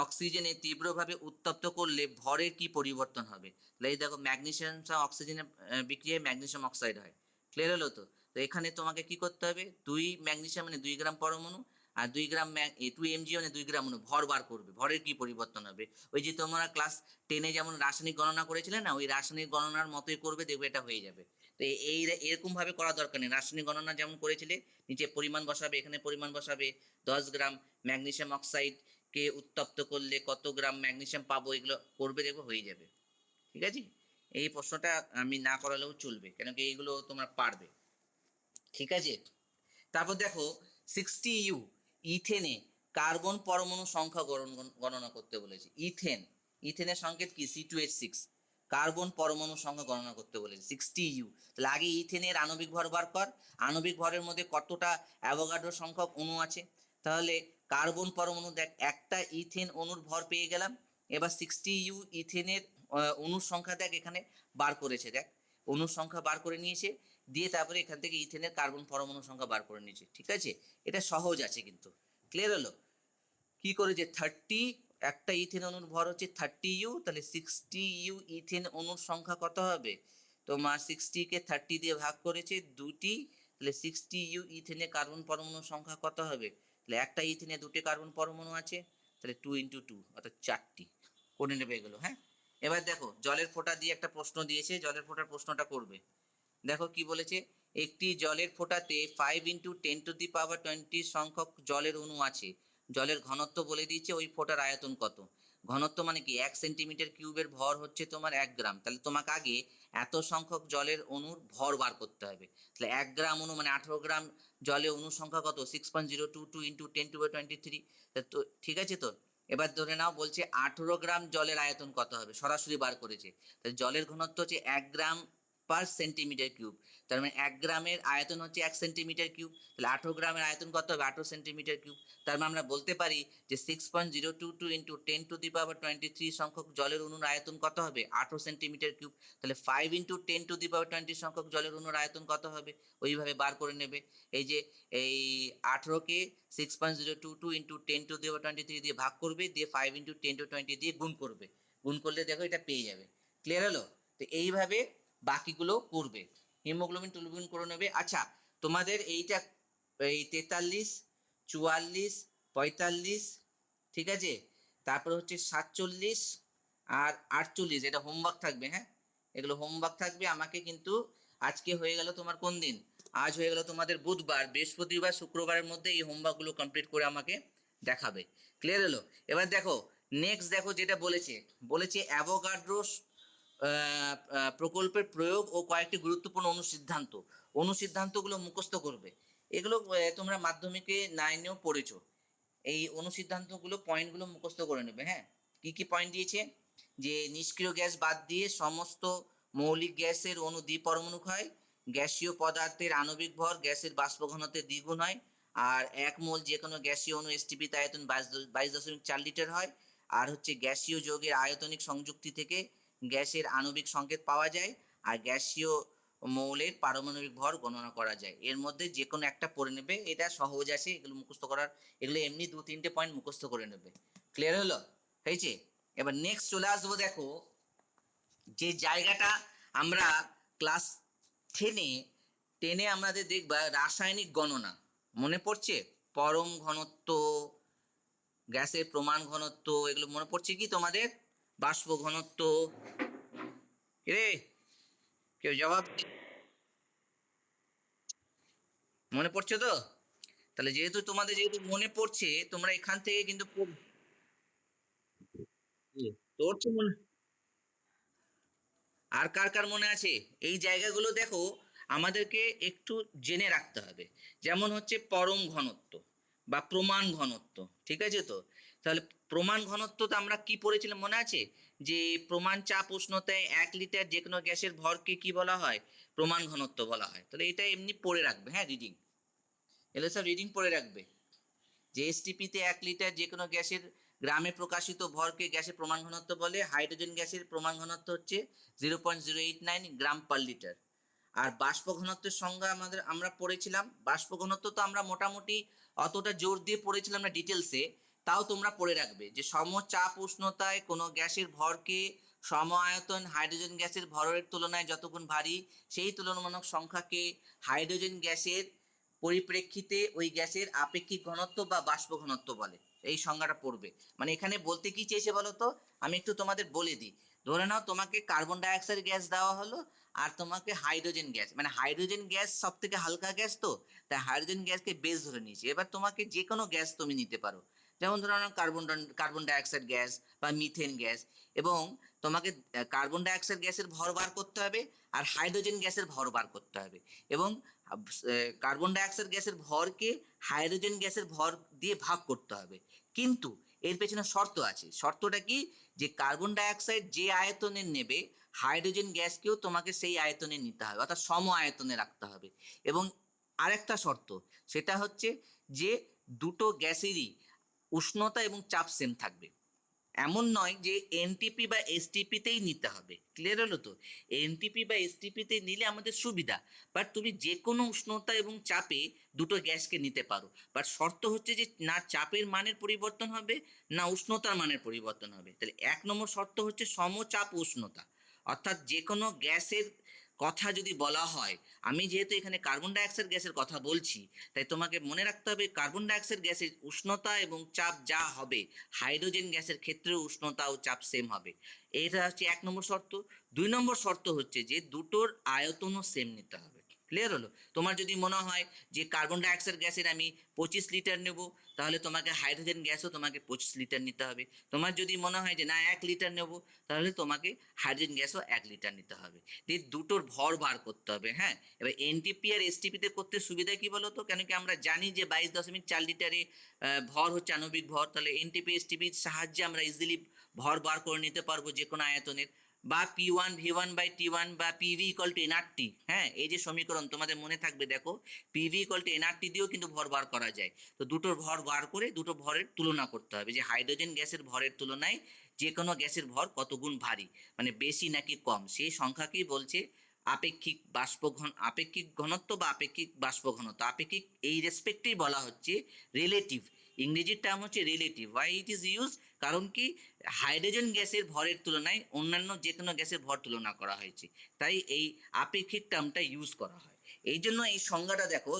অক্সিজেনে তীব্রভাবে উত্তপ্ত করলে ভরের কি পরিবর্তন হবে? তাহলে এই দেখো ম্যাগনেসিয়াম অক্সিজেনে বিক্রিয়ায় ম্যাগনেসিয়াম অক্সাইড হয়। ক্লিয়ার হলো তো? তো এখানে তোমাকে কি করতে হবে? 2 ম্যাগনেসিয়াম মানে 2 গ্রাম পরমাণু, আর 2 গ্রাম 2 mg মানে 2 গ্রাম অণু, ভর বার করবে। ভরের কি পরিবর্তন হবে? ওই যে তোমরা ক্লাস 10-এ যেমন রাসায়নিক গণনা করেছিলে না, ওই রাসায়নিক গণনার মতোই করবে, দেখবে এটা হয়ে যাবে। তো এরকম ভাবে করা দরকার নেই। রাসায়নিক গণনা যেমন করেছিলে, নিচে পরিমাণ বসাবে, এখানে পরিমাণ বসাবে, 10 গ্রাম ম্যাগনেসিয়াম অক্সাইডকে উত্তপ্ত করলে কত গ্রাম ম্যাগনেসিয়াম পাবো, এগুলো করবে, দেখবো হয়ে যাবে। ঠিক আছে? এই প্রশ্নটা আমি না করালেও চলবে, কেন কি এইগুলো তোমরা পারবে। ঠিক আছে? তারপর দেখো 60U ইথেনে কার্বন পরমাণু সংখ্যা গণনা করতে বলেছে। ইথেনের সংকেত কি? C2H6। কার্বন পরমাণু সংখ্যা গণনা করতে বলেছে 60U। তাহলে আগে ইথেনের আণবিক ভর বার কর। আণবিক ভরের মধ্যে কতটা অ্যাভোগাড্রো সংখ্যক অণু আছে? তাহলে কার্বন পরমাণু দেখ, একটা ইথেন অণুর ভর পেয়ে গেলাম। এবার 60U ইথেনের অণুর সংখ্যা দেখ, এখানে বার করেছে, দেখ অণুর সংখ্যা বার করে নিয়েছে, দিয়ে তারপরে এখান থেকে ইথেনের কার্বন পরমাণু সংখ্যা বার করে নিয়েছে। ঠিক আছে? এটা সহজ আছে কিন্তু। ক্লিয়ার হলো? কি করেছে? 30, একটা ইথেন অণুর ভর হচ্ছে 30U, তাহলে 60U ইথেন অণুর সংখ্যা কত হবে? তোমার 60-কে 30 দিয়ে ভাগ করেছে দুটি, তাহলে 60U ইথেনের কার্বন পরমাণুর সংখ্যা কত হবে? তাহলে একটা ইথেনে দুটি কার্বন পরমাণু আছে, তাহলে 2 × 2 অর্থাৎ 4টি করে নেবে এগুলো। হ্যাঁ, এবার দেখো জলের ফোঁটা দিয়ে একটা প্রশ্ন দিয়েছে, জলের ফোঁটার প্রশ্নটা করবে। দেখো কি বলেছে? একটি জলের ফোঁটাতে 5 × 10⁻20 সংখ্যক জলের অণু আছে। জলের ঘনত্ব বলে দিয়েছে, ওই ফোঁটার আয়তন কত? ঘনত্ব মানে কি? 1 সেন্টিমিটার কিউবের ভর হচ্ছে তোমার 1 গ্রাম। তাহলে তোমাকে আগে এত সংখ্যক জলের অণুর ভর বার করতে হবে। তাহলে 1 গ্রাম অণু মানে 18 গ্রাম জলের অণু সংখ্যা কত? 6.022 × 10⁻23। তো ঠিক আছে তো? এবার ধরে নাও বলছে 18 গ্রাম জলের আয়তন কত হবে, সরাসরি বার করেছে। তাহলে জলের ঘনত্ব হচ্ছে 1 গ্রাম পার সেন্টিমিটার কিউব। তার মানে 1 গ্রামের আয়তন হচ্ছে 1 সেন্টিমিটার কিউব। তাহলে 18 গ্রামের আয়তন কত হবে? 18 সেন্টিমিটার কিউব। তার মানে আমরা বলতে পারি যে 6.022 × 10⁻23 সংখ্যক জলের অণুর আয়তন কত হবে? 18 সেন্টিমিটার কিউব। তাহলে 5 × 10⁻20 সংখ্যক জলের অণুর আয়তন কত হবে? ওইভাবে বার করে নেবে। এই যে এই 18-কে 6.022 × 10⁻23 দিয়ে ভাগ করবে, দিয়ে 5 × 10⁻20 দিয়ে গুণ করবে। গুণ করলে দেখো এটা পেয়ে যাবে। ক্লিয়ার হলো? তো এইভাবে বাকিগুলো করবে। হিমোগ্লোবিন টুলুবিন করে নেবে। আচ্ছা, তোমাদের এইটা এই 43, 44, 45, ঠিক আছে, তারপর হচ্ছে 47 আর 48, এটা হোমওয়ার্ক থাকবে। হ্যাঁ, এগুলো হোমওয়ার্ক থাকবে। আমাকে কিন্তু আজকে হয়ে গেল তোমার কোন দিন? আজ হয়ে গেল তোমাদের বুধবার। বৃহস্পতিবার শুক্রবারের মধ্যে এই হোমওয়ার্কগুলো কমপ্লিট করে আমাকে দেখাবে। ক্লিয়ার হলো? এবার দেখো নেক্সট, দেখো যেটা বলেছে অ্যাভোগাড্রো প্রকল্পের প্রয়োগ ও কয়েকটি গুরুত্বপূর্ণ অনুসিদ্ধান্তগুলো মুখস্থ করবে। এগুলো তোমরা মাধ্যমিকে 9-এও পড়েছো। এই অনুসিদ্ধান্তগুলো পয়েন্টগুলো মুখস্থ করে নেবে। হ্যাঁ, কি কি পয়েন্ট দিয়েছে? যে নিষ্ক্রিয় গ্যাস বাদ দিয়ে সমস্ত মৌলিক গ্যাসের অণু দ্বিপরমাণুক হয়। গ্যাসীয় পদার্থের আণবিক ভর গ্যাসের বাষ্প ঘনত্বের দ্বিগুণ হয়। আর 1 মোল যে কোনো গ্যাসীয় অণু এসটিপিতে আয়তন 22.4 লিটার হয়। আর হচ্ছে গ্যাসীয় যৌগের আয়তনিক সংযুক্তি থেকে গ্যাসের আণবিক সংকেত পাওয়া যায়। আর গ্যাসীয় মৌলের পারমাণবিক ভর গণনা করা যায়। এর মধ্যে যে কোনো একটা পড়ে নেবে, এটা সহজ আছে, এগুলো মুখস্থ করার, এগুলো এমনি 2-3টে পয়েন্ট মুখস্থ করে নেবে। ক্লিয়ার হলো? হয়েছে? এবার নেক্সট চলে আসবো, দেখো যে জায়গাটা আমরা ক্লাস টেনে টেনে আমাদের দেখবা রাসায়নিক গণনা মনে পড়ছে, পরম ঘনত্ব, গ্যাসের প্রমাণ ঘনত্ব, এগুলো মনে পড়ছে কি তোমাদের? বাষ্প ঘনত্ব, রে কেউ জবাব মনে পড়ছে তো? তাহলে যেহেতু তোমাদের যেহেতু মনে পড়ছে, তোমরা এখান থেকে কিন্তু তোর তো মনে, আর কার কার মনে আছে? এই জায়গাগুলো দেখো আমাদেরকে একটু জেনে রাখতে হবে। যেমন হচ্ছে পরম ঘনত্ব বা প্রমাণ ঘনত্ব, ঠিক আছে তো? তাহলে প্রমাণ ঘনত্বটা আমরা কি পড়েছিলাম মনে আছে? যে প্রমাণ চাপ উষ্ণতায় 1 লিটার যে কোনো গ্যাসের ভরকে কি বলা হয়? প্রমাণ ঘনত্ব বলা হয়। তাহলে এটা এমনি পড়ে রাখবে, হ্যাঁ, রিডিং, এগুলো সব রিডিং পড়ে রাখবে। যে এসটিপিতে 1 লিটার যে কোনো গ্যাসের গ্রামে প্রকাশিত ভরকে গ্যাসের প্রমাণ ঘনত্ব বলে। হাইড্রোজেন গ্যাসের প্রমাণ ঘনত্ব হচ্ছে 0.089 গ্রাম পার লিটার। আর বাষ্প ঘনত্বের সংজ্ঞা আমরা পড়েছিলাম। বাষ্প ঘনত্ব তো আমরা মোটামুটি অতটা জোর দিয়ে পড়েছিলাম না ডিটেলসে, তাও তোমরা পড়ে রাখবে যে সমচাপ উষ্ণতায় কোনো গ্যাসের ভরকে সম আয়তন হাইড্রোজেন গ্যাসের ভরের তুলনায় যতগুণ ভারী, সেই তুলনামূলক সংখ্যাকে হাইড্রোজেন গ্যাসের পরিপ্রেক্ষিতে ওই গ্যাসের আপেক্ষিক ঘনত্ব বা বাষ্প ঘনত্ব বলে। এই সংজ্ঞাটা পড়বে। মানে এখানে বলতে কি চেয়েছে বলো তো? আমি একটু তোমাদের বলে দিই। ধরে নাও তোমাকে কার্বন ডাইঅক্সাইড গ্যাস দেওয়া হলো, আর তোমাকে হাইড্রোজেন গ্যাস, মানে হাইড্রোজেন গ্যাস সব থেকে হালকা গ্যাস তো, তাই হাইড্রোজেন গ্যাসকে বেস ধরে নিয়েছি। এবার তোমাকে যে কোনো গ্যাস তুমি নিতে পারো, যেমন ধরো না কার্বন ডাইঅক্সাইড গ্যাস বা মিথেন গ্যাস, এবং তোমাকে কার্বন ডাইঅক্সাইড গ্যাসের ভর বার করতে হবে আর হাইড্রোজেন গ্যাসের ভর বার করতে হবে, এবং কার্বন ডাইঅক্সাইড গ্যাসের ভরকে হাইড্রোজেন গ্যাসের ভর দিয়ে ভাগ করতে হবে। কিন্তু এর পেছনে শর্ত আছে। শর্তটা কি? যে কার্বন ডাইঅক্সাইড যে আয়তনের নেবে, হাইড্রোজেন গ্যাসকেও তোমাকে সেই আয়তনে নিতে হবে, অর্থাৎ সম আয়তনে রাখতে হবে। এবং আরেকটা শর্ত, সেটা হচ্ছে যে দুটো গ্যাসেরই উষ্ণতা এবং চাপ সেম থাকবে। এমন নয় যে এনটিপি বা এসটিপিতেই নিতে হবে। ক্লিয়ার হলো তো? এনটিপি বা এসটিপিতে নিলে আমাদের সুবিধা, বাট তুমি যে কোনো উষ্ণতা এবং চাপে দুটো গ্যাসকে নিতে পারো। বাট শর্ত হচ্ছে যে না চাপের মানের পরিবর্তন হবে, না উষ্ণতার মানের পরিবর্তন হবে। তাহলে 1 নম্বর শর্ত হচ্ছে সমচাপ উষ্ণতা। অর্থাৎ যে কোনো গ্যাসের কথা যদি বলা হয়, আমি যেহেতু এখানে কার্বন ডাইঅক্সাইড গ্যাসের কথা বলছি, তাই তোমাকে মনে রাখতে হবে কার্বন ডাইঅক্সাইড গ্যাসের উষ্ণতা এবং চাপ যা হবে, হাইড্রোজেন গ্যাসের ক্ষেত্রেও উষ্ণতা ও চাপ সেম হবে। এটা হচ্ছে 1 নম্বর শর্ত। 2 নম্বর শর্ত হচ্ছে যে দুটোর আয়তনও সেম নিতে হবে। ক্লিয়ার হলো? তোমার যদি মনে হয় যে কার্বন ডাইঅক্সাইড গ্যাসের আমি 25 লিটার নেব, তাহলে তোমাকে হাইড্রোজেন গ্যাসও তোমাকে 25 লিটার নিতে হবে। তোমার যদি মনে হয় যে না 1 লিটার নেব, তাহলে তোমাকে হাইড্রোজেন গ্যাসও 1 লিটার নিতে হবে। দিয়ে দুটোর ভর বার করতে হবে। হ্যাঁ, এবার এনটিপি আর এসটিপিতে করতে সুবিধা কি বলো তো? কেন কি আমরা জানি যে 22.4 লিটারে ভর হচ্ছে আণবিক ভর। তাহলে এনটিপি এসটিপির সাহায্যে আমরা ইজিলি ভর বার করে নিতে পারবো যে কোনো আয়তনের। বা P1V1/T1 বা পিভি ইকুয়াল টু এনআরটি। হ্যাঁ, এই যে সমীকরণ তোমাদের মনে থাকবে, দেখো পিভি ইকুয়াল টু এনআরটি দিয়েও কিন্তু ভর বার করা যায়। তো দুটোর ভর বার করে দুটো ভরের তুলনা করতে হবে, যে হাইড্রোজেন গ্যাসের ভরের তুলনায় যে কোনো গ্যাসের ভর কত গুণ ভারী, মানে বেশি নাকি কম, সেই সংখ্যাকেই বলছে আপেক্ষিক ঘনত্ব বা আপেক্ষিক বাষ্প ঘনত্ব। আপেক্ষিক এই রেসপেক্টেই বলা হচ্ছে রিলেটিভ। ইংরেজির টার্ম হচ্ছে relative. Why it is use? কারণ কি হাইড্রোজেন গ্যাসের ভরের তুলনায় অন্যান্য যে কোনো গ্যাসের ভর তুলনা করা হয়েছে, তাই এই আপেক্ষিক টার্মটা ইউজ করা হয়। এই জন্য এই সংজ্ঞাটা দেখো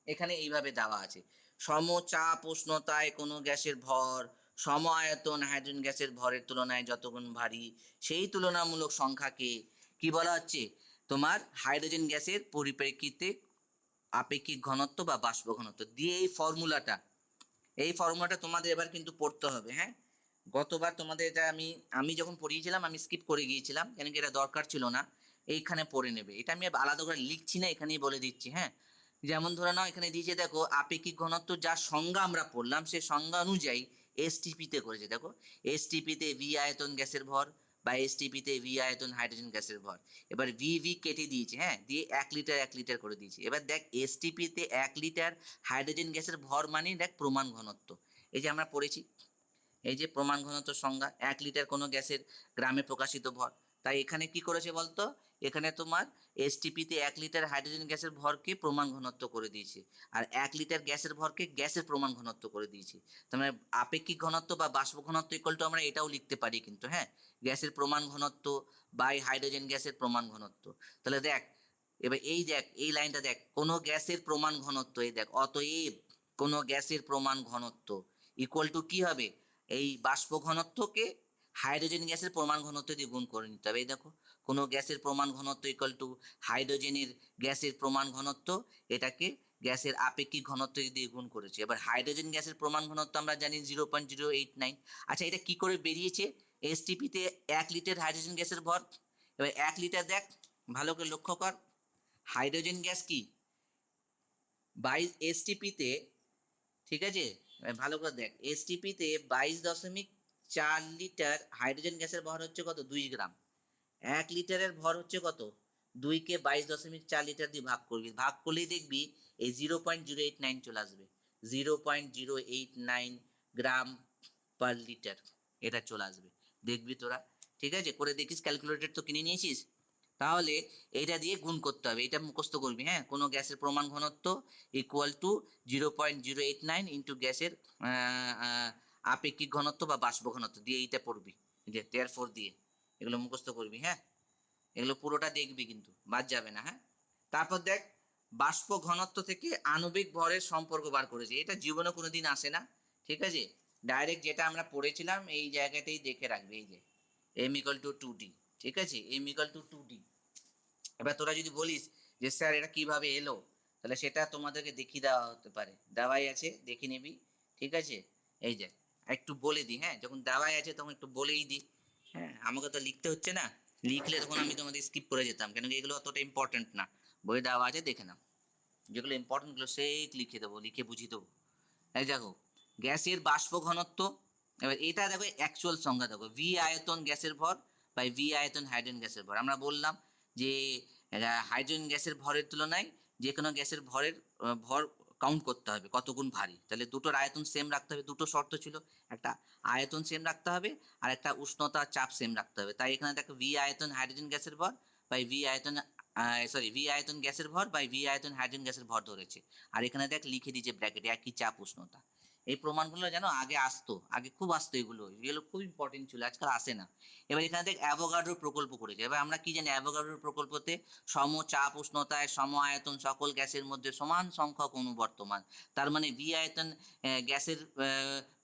এখানে এইভাবে দেওয়া আছে। সমচাপ উষ্ণতায় কোনো গ্যাসের ভর সম আয়তন হাইড্রোজেন গ্যাসের ভরের তুলনায় যতগুণ ভারী, সেই তুলনামূলক সংখ্যাকে কি বলা হচ্ছে? তোমার হাইড্রোজেন গ্যাসের পরিপ্রেক্ষিতে আপেক্ষিক ঘনত্ব বা বাষ্প ঘনত্ব দিয়ে এই ফর্মুলাটা তোমাদের এবার কিন্তু পড়তে হবে। হ্যাঁ, গতবার তোমাদের এটা আমি যখন পড়িয়েছিলাম আমি স্কিপ করে গিয়েছিলাম, কেন কি এটা দরকার ছিল না। এইখানে পড়ে নেবে, এটা আমি আলাদা করে লিখছি না, এখানেই বলে দিচ্ছি। হ্যাঁ, যেমন ধরে নাও এখানে দিয়েছে দেখো আপেক্ষিক ঘনত্ব, যার সংজ্ঞা আমরা পড়লাম সে সংজ্ঞা অনুযায়ী এসটিপিতে করেছে। দেখো এসটিপিতে ভি আয়তন গ্যাসের ভর বা এসটিপিতে ভি আয়তন হাইড্রোজেন গ্যাসের ভর। এবার ভি ভি কেটে দিয়েছে, হ্যাঁ, দিয়ে 1 লিটার করে দিয়েছে। এবার দেখ এসটিপিতে 1 লিটার হাইড্রোজেন গ্যাসের ভর মানে দেখ প্রমাণ ঘনত্ব। এই যে আমরা পড়েছি, এই যে প্রমাণ ঘনত্ব সংজ্ঞা, 1 লিটার কোনো গ্যাসের গ্রামে প্রকাশিত ভর। তাই এখানে কি করেছে বলতো, এখানে তোমার এসটিপিতে 1 লিটার হাইড্রোজেন গ্যাসের ভরকে প্রমাণ ঘনত্ব করে দিয়েছে, আর 1 লিটার গ্যাসের ভরকে গ্যাসের প্রমাণ ঘনত্ব করে দিয়েছে। তার মানে আপেক্ষিক ঘনত্ব বা বাষ্প ঘনত্ব ইকুয়াল টু আমরা এটাও লিখতে পারি কিন্তু, হ্যাঁ, গ্যাসের প্রমাণ ঘনত্ব বাই হাইড্রোজেন গ্যাসের প্রমাণ ঘনত্ব। তাহলে দেখ, এবার এই দেখ, এই লাইনটা দেখ, কোনো গ্যাসের প্রমাণ ঘনত্ব, এই দেখ, অতএব কোনো গ্যাসের প্রমাণ ঘনত্ব ইকুয়াল টু কি হবে, এই বাষ্প ঘনত্বকে হাইড্রোজেন গ্যাসের প্রমাণ ঘনত্ব দিয়ে গুণ করে নিতে হবে। এই দেখো, কোনো গ্যাসের প্রমাণ ঘনত্ব ইকুয়াল টু হাইড্রোজেনের গ্যাসের প্রমাণ ঘনত্ব, এটাকে গ্যাসের আপেক্ষিক ঘনত্ব দিয়ে গুণ করেছে। এবার হাইড্রোজেন গ্যাসের প্রমাণ ঘনত্ব আমরা জানি 0.089। আচ্ছা, এটা কি করে বেরিয়েছে, এসটিপিতে 1 লিটার হাইড্রোজেন গ্যাসের ভর। এবার 1 লিটার দেখ, ভালো করে লক্ষ্য কর, হাইড্রোজেন গ্যাস কি 22 এসটিপিতে, ঠিক আছে, ভালো করে দেখ, এসটিপিতে 22.4 লিটার হাইড্রোজেন গ্যাসের ভর হচ্ছে কত, 2 গ্রাম। 1 লিটারের ভর হচ্ছে কত, 2কে 22.4 লিটার দিয়ে ভাগ করবি, ভাগ করলেই দেখবি এই 0.089 চলে আসবে, 0.089 গ্রাম পার লিটার, এটা চলে আসবে, দেখবি তোরা। ঠিক আছে, করে দেখিস, ক্যালকুলেটর তো কিনে নিয়েছিস, তাহলে এটা দিয়ে গুণ করতে হবে, এটা মুখস্থ করবি, হ্যাঁ, কোনো গ্যাসের প্রমাণ ঘনত্ব ইকুয়াল টু 0.089 ইন্টু গ্যাসের আপেক্ষিক ঘনত্ব বা বাষ্প ঘনত্ব দিয়ে এইটা পড়বি, যে টেয়ার দিয়ে, এগুলো মুখস্থ করবি, হ্যাঁ, এগুলো পুরোটা দেখবি কিন্তু বাদ যাবে না, হ্যাঁ। তারপর দেখ, বাষ্প ঘনত্ব থেকে আণবিক ভরের সম্পর্ক বার করেছে, এটা জীবনে কোনোদিন আসে না, ঠিক আছে, ডাইরেক্ট যেটা আমরা পড়েছিলাম এই জায়গাতেই দেখে রাখবে, এই যে এম ইকাল টু 2D, ঠিক আছে, এম ইকাল টু 2D। এবার তোরা যদি বলিস যে স্যার এটা কিভাবে এলো, তাহলে সেটা তোমাদেরকে দেখিয়ে দেওয়া হতে পারে, দেওয়াই আছে, দেখে নিবি, ঠিক আছে। এই যে একটু বলে দিই, হ্যাঁ, যখন দেওয়াই আছে তখন একটু বলেই দিই, হ্যাঁ, আমাকে তো লিখতে হচ্ছে না, লিখলে তখন আমি তোমাদের স্কিপ করে যেতাম, কেন কি এগুলো অতটা ইম্পর্টেন্ট না, বই দেওয়া আছে দেখে নাও, যেগুলো ইম্পর্টেন্টগুলো সেই লিখে দেবো, লিখে বুঝিয়ে দেবো। এই দেখো, গ্যাসের বাষ্প ঘনত্ব, এবার এটা দেখো অ্যাকচুয়াল সংখ্যা, দেখো ভি আয়তন গ্যাসের ভর বাই ভি আয়তন হাইড্রোজেন গ্যাসের ভর। আমরা বললাম যে হাইড্রোজেন গ্যাসের ভরের তুলনায় যে কোনো গ্যাসের ভরের ভর কাউন্ট করতে হবে কত গুণ ভারী, তাহলে দুটোর আয়তন সেম রাখতে হবে, দুটো শর্ত ছিল, একটা আয়তন সেম রাখতে হবে আর একটা উষ্ণতা চাপ সেম রাখতে হবে। তাই এখানে দেখো ভি আয়তন হাইড্রোজেন গ্যাসের ভর বাই ভি আয়তন, ভি আয়তন গ্যাসের ভর বাই ভি আয়তন হাইড্রোজেন গ্যাসের ভর ধরেছে, আর এখানে দেখ লিখে দিয়েছে ব্র্যাকেটে একই চাপ উষ্ণতা। এই প্রমাণগুলো যেন আগে আসতো, আগে খুব আসতো, এগুলো এগুলো খুব ইম্পর্টেন্ট ছিল, আজকাল আসে না। এবার এখানে দেখ অ্যাভোগাড্রো প্রকল্প করেছে। এবার আমরা কি জানি, অ্যাভোগাড্রো প্রকল্পতে সম চাপ উষ্ণতায় সম আয়তন সকল গ্যাসের মধ্যে সমান সংখ্যক অণু বর্তমান। তার মানে ভি আয়তন গ্যাসের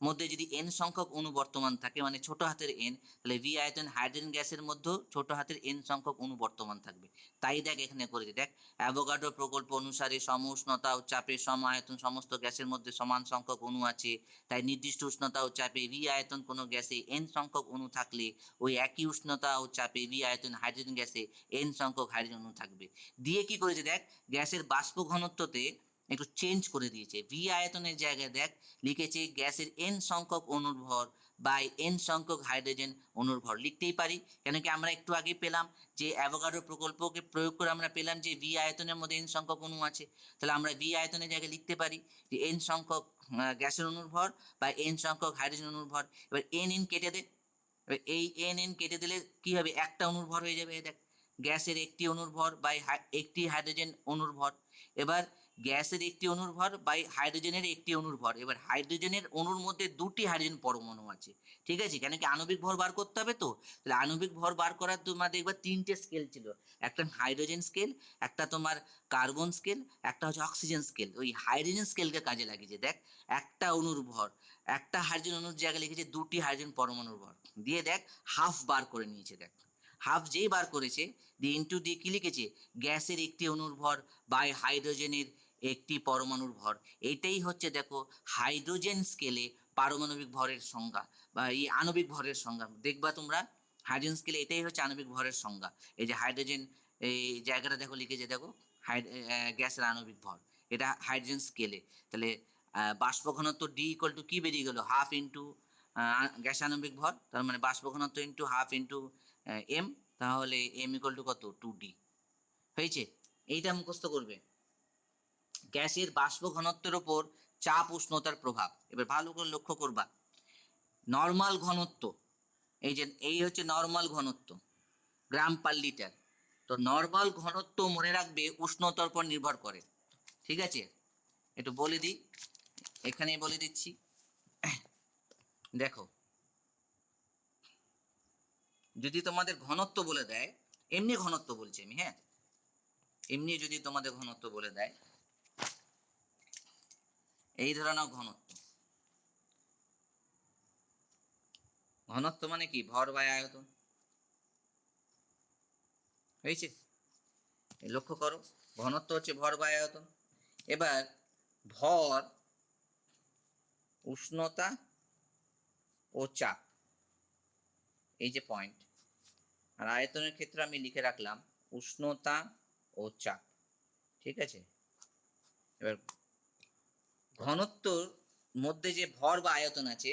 মধ্যে যদি এন সংখ্যক অণু বর্তমান থাকে, মানে ছোট হাতের এন, তাহলে ভি আয়তন হাইড্রোজেন গ্যাসের মধ্যেও ছোট হাতের এন সংখ্যক অণু বর্তমান থাকবে। তাই দেখ এখানে করেছে, দেখ অ্যাভোগাড্রো প্রকল্প অনুসারে সম উষ্ণতা ও চাপে সম আয়তন সমস্ত গ্যাসের মধ্যে সমান সংখ্যক অণু আছে। তাই নির্দিষ্ট উষ্ণতা ও চাপে ভি আয়তন কোনো গ্যাসে এন সংখ্যক অণু থাকলে ওই একই উষ্ণতা ও চাপে ভি আয়তন হাইড্রোজেন গ্যাসে এন সংখ্যক হাইড্রোজেন অণু থাকবে। দিয়ে কি করেছে দেখ, গ্যাসের বাষ্প ঘনত্বতে একটু চেঞ্জ করে দিয়েছে, ভি আয়তনের জায়গায় দেখ লিখেছে গ্যাসের এন সংখ্যক অণুর ভর বাই এন সংখ্যক হাইড্রোজেন অণুর ভর। লিখতেই পারি, কেন কি আমরা একটু আগে পেলাম যে অ্যাভোগাড্রো প্রকল্পকে প্রয়োগ করে আমরা পেলাম যে ভি আয়তনের মধ্যে এন সংখ্যক অণু আছে, তাহলে আমরা ভি আয়তনের জায়গায় লিখতে পারি যে এন সংখ্যক গ্যাসের অণুর ভর বা এন সংখ্যক হাইড্রোজেন অণুর ভর। এবার এন এন কেটে দে, এবার এই এন এন কেটে দিলে কি হবে, একটা অণুর ভর হয়ে যাবে, দেখ গ্যাসের একটি অণুর ভর বাই একটি হাইড্রোজেন অণুর ভর। এবার গ্যাসের একটি অণুর ভর বাই হাইড্রোজেনের একটি অণুর ভর। এবার হাইড্রোজেনের অণুর মধ্যে দুটি হাইড্রোজেন পরমাণু আছে, ঠিক আছে, কেন কি আণবিক ভর বার করতে হবে তো, তাহলে আণবিক ভর বার করার তোমার দেখবা 3টে স্কেল ছিল, একটা হাইড্রোজেন স্কেল, একটা তোমার কার্বন স্কেল, একটা হচ্ছে অক্সিজেন স্কেল। ওই হাইড্রোজেন স্কেলকে কাজে লাগিয়েছে, দেখ একটা অণুর ভর, একটা হাইড্রোজেন অণুর জায়গায় লিখেছে দুটি হাইড্রোজেন পরমাণুর ভর, দিয়ে দেখ হাফ বার করে নিয়েছে, দেখ হাফ যেই বার করেছে দিয়ে ইন্টু দিয়ে কি লিখেছে, গ্যাসের একটি অণুর ভর বাই হাইড্রোজেনের একটি পরমাণুর ভর। এটাই হচ্ছে দেখো হাইড্রোজেন স্কেলে পারমাণবিক ভরের সংজ্ঞা বা এই আণবিক ভরের সংজ্ঞা, দেখবা তোমরা হাইড্রোজেন স্কেলে এটাই হচ্ছে আণবিক ভরের সংজ্ঞা। এই যে হাইড্রোজেন, এই জায়গাটা দেখো লিখেছে, দেখো গ্যাসের আণবিক ভর, এটা হাইড্রোজেন স্কেলে। তাহলে বাষ্প ঘনত্ব ডি ইকুয়াল টু কি বেরিয়ে গেল, হাফ ইন্টু গ্যাস আণবিক ভর, তার মানে বাষ্প ঘনত্ব ইন্টু হাফ ইন্টু এম, তাহলে এম ইকুয়াল টু কত, 2D হয়েছে। এইটা মুখস্থ করবে, গ্যাসের বাষ্প ঘনত্বের ওপর চাপ উষ্ণতার প্রভাব। এবার ভালো করে লক্ষ্য করবা, নর্মাল ঘনত্ব, এই যে এই হচ্ছে নর্মাল ঘনত্ব, গ্রাম পার লিটার। তো নর্মাল ঘনত্ব মনে রাখবে উষ্ণতার উপর নির্ভর করে, ঠিক আছে? একটু বলে দিই, এখানে বলে দিচ্ছি। দেখো, যদি তোমাদের ঘনত্ব বলে দেয়, এমনি ঘনত্ব বলছি আমি, হ্যাঁ, এমনি যদি তোমাদের ঘনত্ব বলে দেয়, এই ধরে নাও ঘনত্ব। ঘনত্ব মানে কি? ভর বাই আয়তন, হয়েছে? লক্ষ্য করো, ঘনত্ব হচ্ছে ভর বাই আয়তন। এবার ভর, উষ্ণতা ও চাপ, এই যে পয়েন্ট। আর আয়তনের ক্ষেত্রে আমি লিখে রাখলাম উষ্ণতা ও চাপ, ঠিক আছে? এবার ঘনত্বর মধ্যে যে ভর বা আয়তন আছে,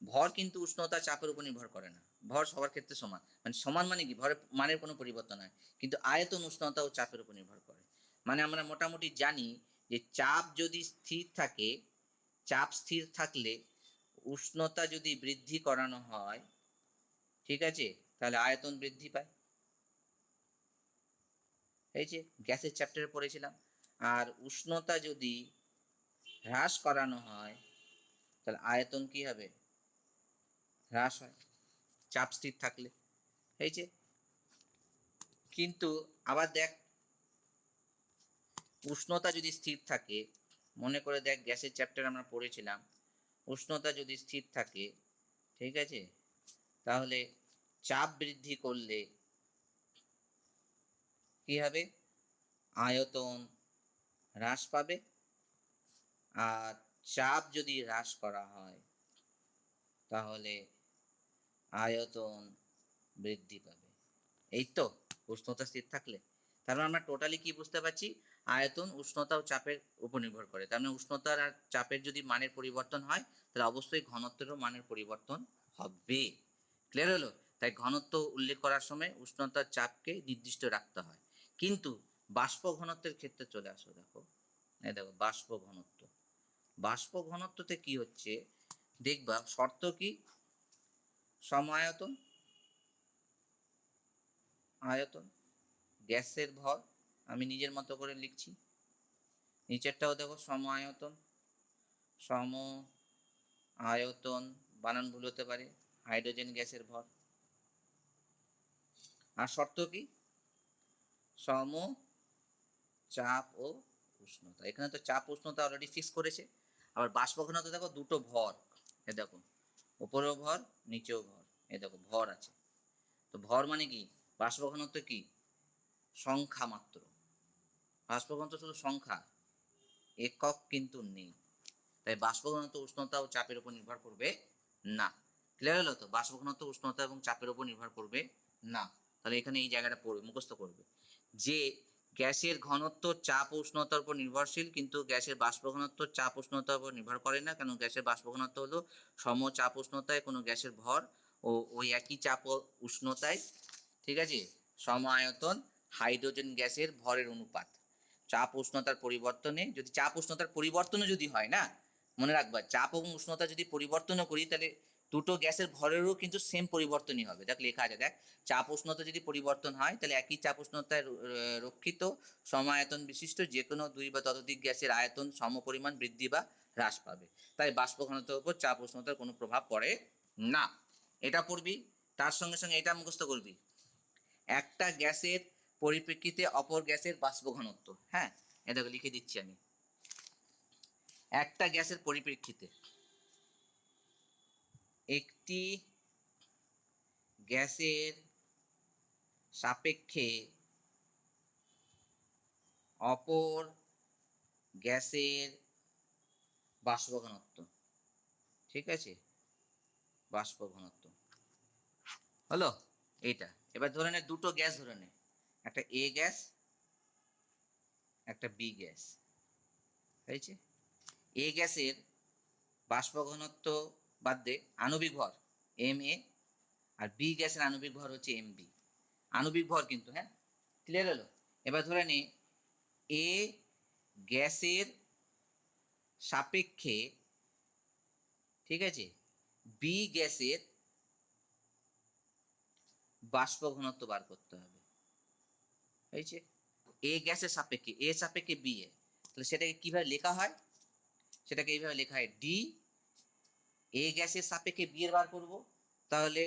ভর কিন্তু উষ্ণতা চাপের উপর নির্ভর করে না। ভর সবার ক্ষেত্রে সমান, মানে সমান মানে কি, ভরের মানের কোনো পরিবর্তন হয়, কিন্তু আয়তন উষ্ণতা ও চাপের উপর নির্ভর করে। মানে আমরা মোটামুটি জানি যে চাপ যদি স্থির থাকে, চাপ স্থির থাকলে উষ্ণতা যদি বৃদ্ধি করানো হয়, ঠিক আছে, তাহলে আয়তন বৃদ্ধি পায়। এই যে গ্যাসের চ্যাপ্টারে পড়েছিলাম। আর উষ্ণতা যদি হ্রাস করানো হয়, তাহলে আয়তন কি হবে? হ্রাস হয়, চাপ স্থির থাকলে, এই যে। কিন্তু আবার দেখ, উষ্ণতা যদি স্থির থাকে, মনে করে দেখ গ্যাসের চ্যাপ্টার আমরা পড়েছিলাম, উষ্ণতা যদি স্থির থাকে, ঠিক আছে, তাহলে চাপ বৃদ্ধি করলে কি হবে? আয়তন হ্রাস পাবে। আর চাপ যদি হ্রাস করা হয়, তাহলে আয়তন বৃদ্ধি পাবে। এই তো, উষ্ণতা স্থির থাকলে। তার মানে আমরা টোটালি কি বুঝতে পারছি? আয়তন উষ্ণতা ও চাপের উপর নির্ভর করে। তার মানে উষ্ণতার আর চাপের যদি মানের পরিবর্তন হয়, তাহলে অবশ্যই ঘনত্বেরও মানের পরিবর্তন হবে। ক্লিয়ার হলো? তাই ঘনত্ব উল্লেখ করার সময় উষ্ণতার চাপকে নির্দিষ্ট রাখতে হয়। কিন্তু বাষ্প ঘনত্বের ক্ষেত্রে চলে আসো, দেখো, এই দেখো বাষ্প ঘনত্ব। বাষ্প ঘনত্বতে কি হচ্ছে দেখবা, শর্ত কি? সমায়তন, আয়তন, গ্যাসের ভর, আমি নিজের মতো করে লিখছি। নিচেরটাও দেখো সম আয়তন, সম আয়তন, বানান ভুল হতে পারে, হাইড্রোজেন গ্যাসের ভর। আর শর্ত কি? সম চাপ ও উষ্ণতা। এখানে তো চাপ উষ্ণতা অলরেডি ফিক্স করেছে। আবার বাষ্প ঘনত্ব দেখো দুটো ভর, এ দেখো উপরেও ভর নিচেও ভর, এ দেখো ভর আছে। তো ভর মানে কি? বাষ্প ঘনত্ব কি? সংখ্যা মাত্র। বাষ্প ঘনত্ব শুধু সংখ্যা, একক কিন্তু নেই। তাই বাষ্প ঘনত্ব উষ্ণতা ও চাপের উপর নির্ভর করবে না। ক্লিয়ার হলো তো? বাষ্প ঘনত্ব উষ্ণতা এবং চাপের উপর নির্ভর করবে না। তাহলে এখানে এই জায়গাটা পড়বে, মুখস্থ করবে যে গ্যাসের ঘনত্ব চাপ ও উষ্ণতার উপর নির্ভরশীল, কিন্তু গ্যাসের বাষ্প ঘনত্ব চাপ উষ্ণতার উপর নির্ভর করে না। কারণ গ্যাসের বাষ্প ঘনত্ব হলো সম চাপ উষ্ণতায় কোনো গ্যাসের ভর ও ওই একই চাপ ও উষ্ণতায়, ঠিক আছে, সম আয়তন হাইড্রোজেন গ্যাসের ভরের অনুপাত। চাপ উষ্ণতার পরিবর্তনে, যদি চাপ উষ্ণতার পরিবর্তনও যদি হয় না, মনে রাখবা চাপ এবং উষ্ণতা যদি পরিবর্তনও করি, তাহলে দুটো গ্যাসের ভরেরও কিন্তু সেম পরিবর্তনই হবে। দেখ লেখা আছে, দেখ, চাপ উষ্ণতা যদি পরিবর্তন হয়, তাহলে একই চাপ উষ্ণতায় রক্ষিত সমায়তন বিশিষ্ট যে কোনো দুই বা ততোধিক গ্যাসের আয়তন সমপরিমাণ বৃদ্ধি বা হ্রাস পাবে। তাই বাষ্প ঘনত্বের উপর চাপ উষ্ণতার কোনো প্রভাব পড়ে না। এটা পড়বি, তার সঙ্গে সঙ্গে এটা মুখস্থ করবি, একটা গ্যাসের পরিপ্রেক্ষিতে অপর গ্যাসের বাষ্প ঘনত্ব। হ্যাঁ, এটাকে লিখে দিচ্ছি আমি। একটা গ্যাসের পরিপ্রেক্ষিতে একটি গ্যাসের সাপেক্ষে অপর গ্যাসের বাষ্প ঘনত্ব, ঠিক আছে, বাষ্প ঘনত্ব হলো এটা। এবার ধরে নে দুটো গ্যাস ধরে নে, একটা এ গ্যাস, একটা বি গ্যাস, হয়েছে? এ গ্যাসের বাষ্প ঘনত্ব বাদ দে, আণবিক ভর এম এ, আর বি গ্যাসের আণবিক ভর হচ্ছে এম বি। আণবিক ভর কিন্তু, হ্যাঁ, ক্লিয়ার হলো? এবার ধরে নে এ গ্যাসের সাপেক্ষে, ঠিক আছে, বি গ্যাসের বাষ্প ঘনত্ব বার করতে হবে। হয়েছে? এ গ্যাসের সাপেক্ষে, এ সাপেক্ষে বি এ, তাহলে সেটাকে কিভাবে লেখা হয়? সেটাকে এইভাবে লেখা হয় ডি, এ গ্যাসের সাপেক্ষে বি এর বার করব, তাহলে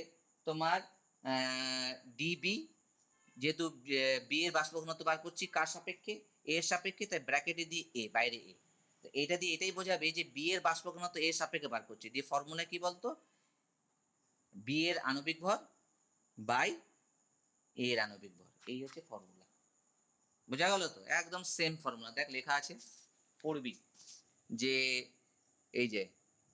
তোমার ডিবি, যেহেতু বি এর বাষ্প ঘনত্ব বার করছি কার সাপেক্ষে? এর সাপেক্ষে, তাই ব্র্যাকেটে দিই এ, বাইরে এ। তো এটা দিয়ে এটাই বোঝাবে যে বি এর বাষ্প ঘনত্ব এর সাপেক্ষে বার করছি। দিয়ে ফর্মুলা কি বলতো? বি এর আণবিক ভর বাই এ এর আণবিক ভর, এই হচ্ছে ফর্মুলা। বোঝা গেল তো? একদম সেম ফর্মুলা, দেখ লেখা আছে, পড়বি যে এই যে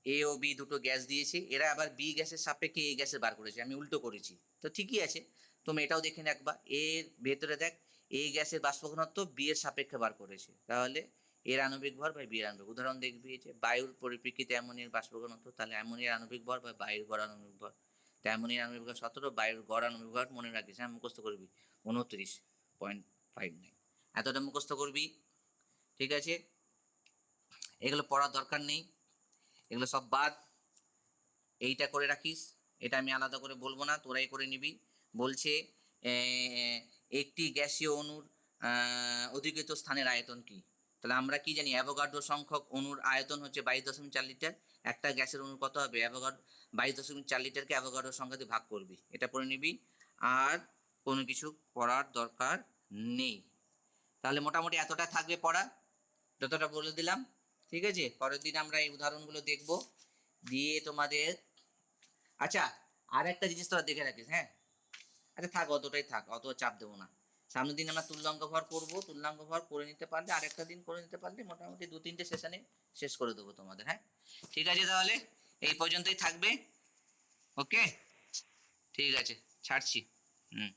এ ও বি দুটো গ্যাস দিয়েছে, এরা আবার বি গ্যাসের সাপেক্ষে এ গ্যাসের বার করেছে, আমি উল্টো করেছি, তো ঠিকই আছে। তুমি এটাও দেখে রাখবা, এর ভেতরে দেখ এ গ্যাসের বাষ্প ঘনত্ব বি এর সাপেক্ষে বার করেছে, তাহলে এর আণবিক ভর বা বি এর আণবিক। উদাহরণ দেখবি যে বায়ুর পরিপ্রেক্ষিতে অ্যামোনিয়ার বাষ্প ঘনত্ব, তাহলে অ্যামোনিয়ার আণবিক ভর বা বায়ুর গড় আণবিক ভর। তো অ্যামোনিয়ার আণবিক ভর 17, বায়ুর গড় আণবিক ভর মনে রাখিস, হ্যাঁ মুখস্থ করবি 29.59, এতটা মুখস্থ করবি। ঠিক আছে, এগুলো পড়ার দরকার নেই, এগুলো সব বাদ, এইটা করে রাখিস, এটা আমি আলাদা করে বলবো না, তোরাই করে নিবি। বলছে একটি গ্যাসীয় অণুর অধিকৃত স্থানের আয়তন কি? তাহলে আমরা কি জানি, অ্যাভোগাড্রো সংখ্যক অণুর আয়তন হচ্ছে 22.4 লিটার। একটা গ্যাসের অণুর কত হবে? 22.4 লিটারকে অ্যাভোগাড্রো সংখ্যা দিয়ে ভাগ করবি, এটা পড়ে নিবি, আর কোনো কিছু পড়ার দরকার নেই। তাহলে মোটামুটি এতটা থাকবে পড়া, যতটা বলে দিলাম। ঠিক আছে, পরের দিন আমরা এই উদাহরণগুলো দেখব, দিয়ে তোমাদের, আচ্ছা আর একটা জিনিস তোরা দেখে রাখিস, হ্যাঁ, আচ্ছা থাক, অতটাই থাক, অত চাপ দেবো না। সামনের দিন আমরা তুল্যাঙ্ক ভর করবো, তুল্যাঙ্ক ভর করে নিতে পারলে, আরেকটা দিন করে নিতে পারলে মোটামুটি 2-3টে সেশনে শেষ করে দেবো তোমাদের। হ্যাঁ ঠিক আছে, তাহলে এই পর্যন্তই থাকবে। ওকে, ঠিক আছে, ছাড়ছি। হুম।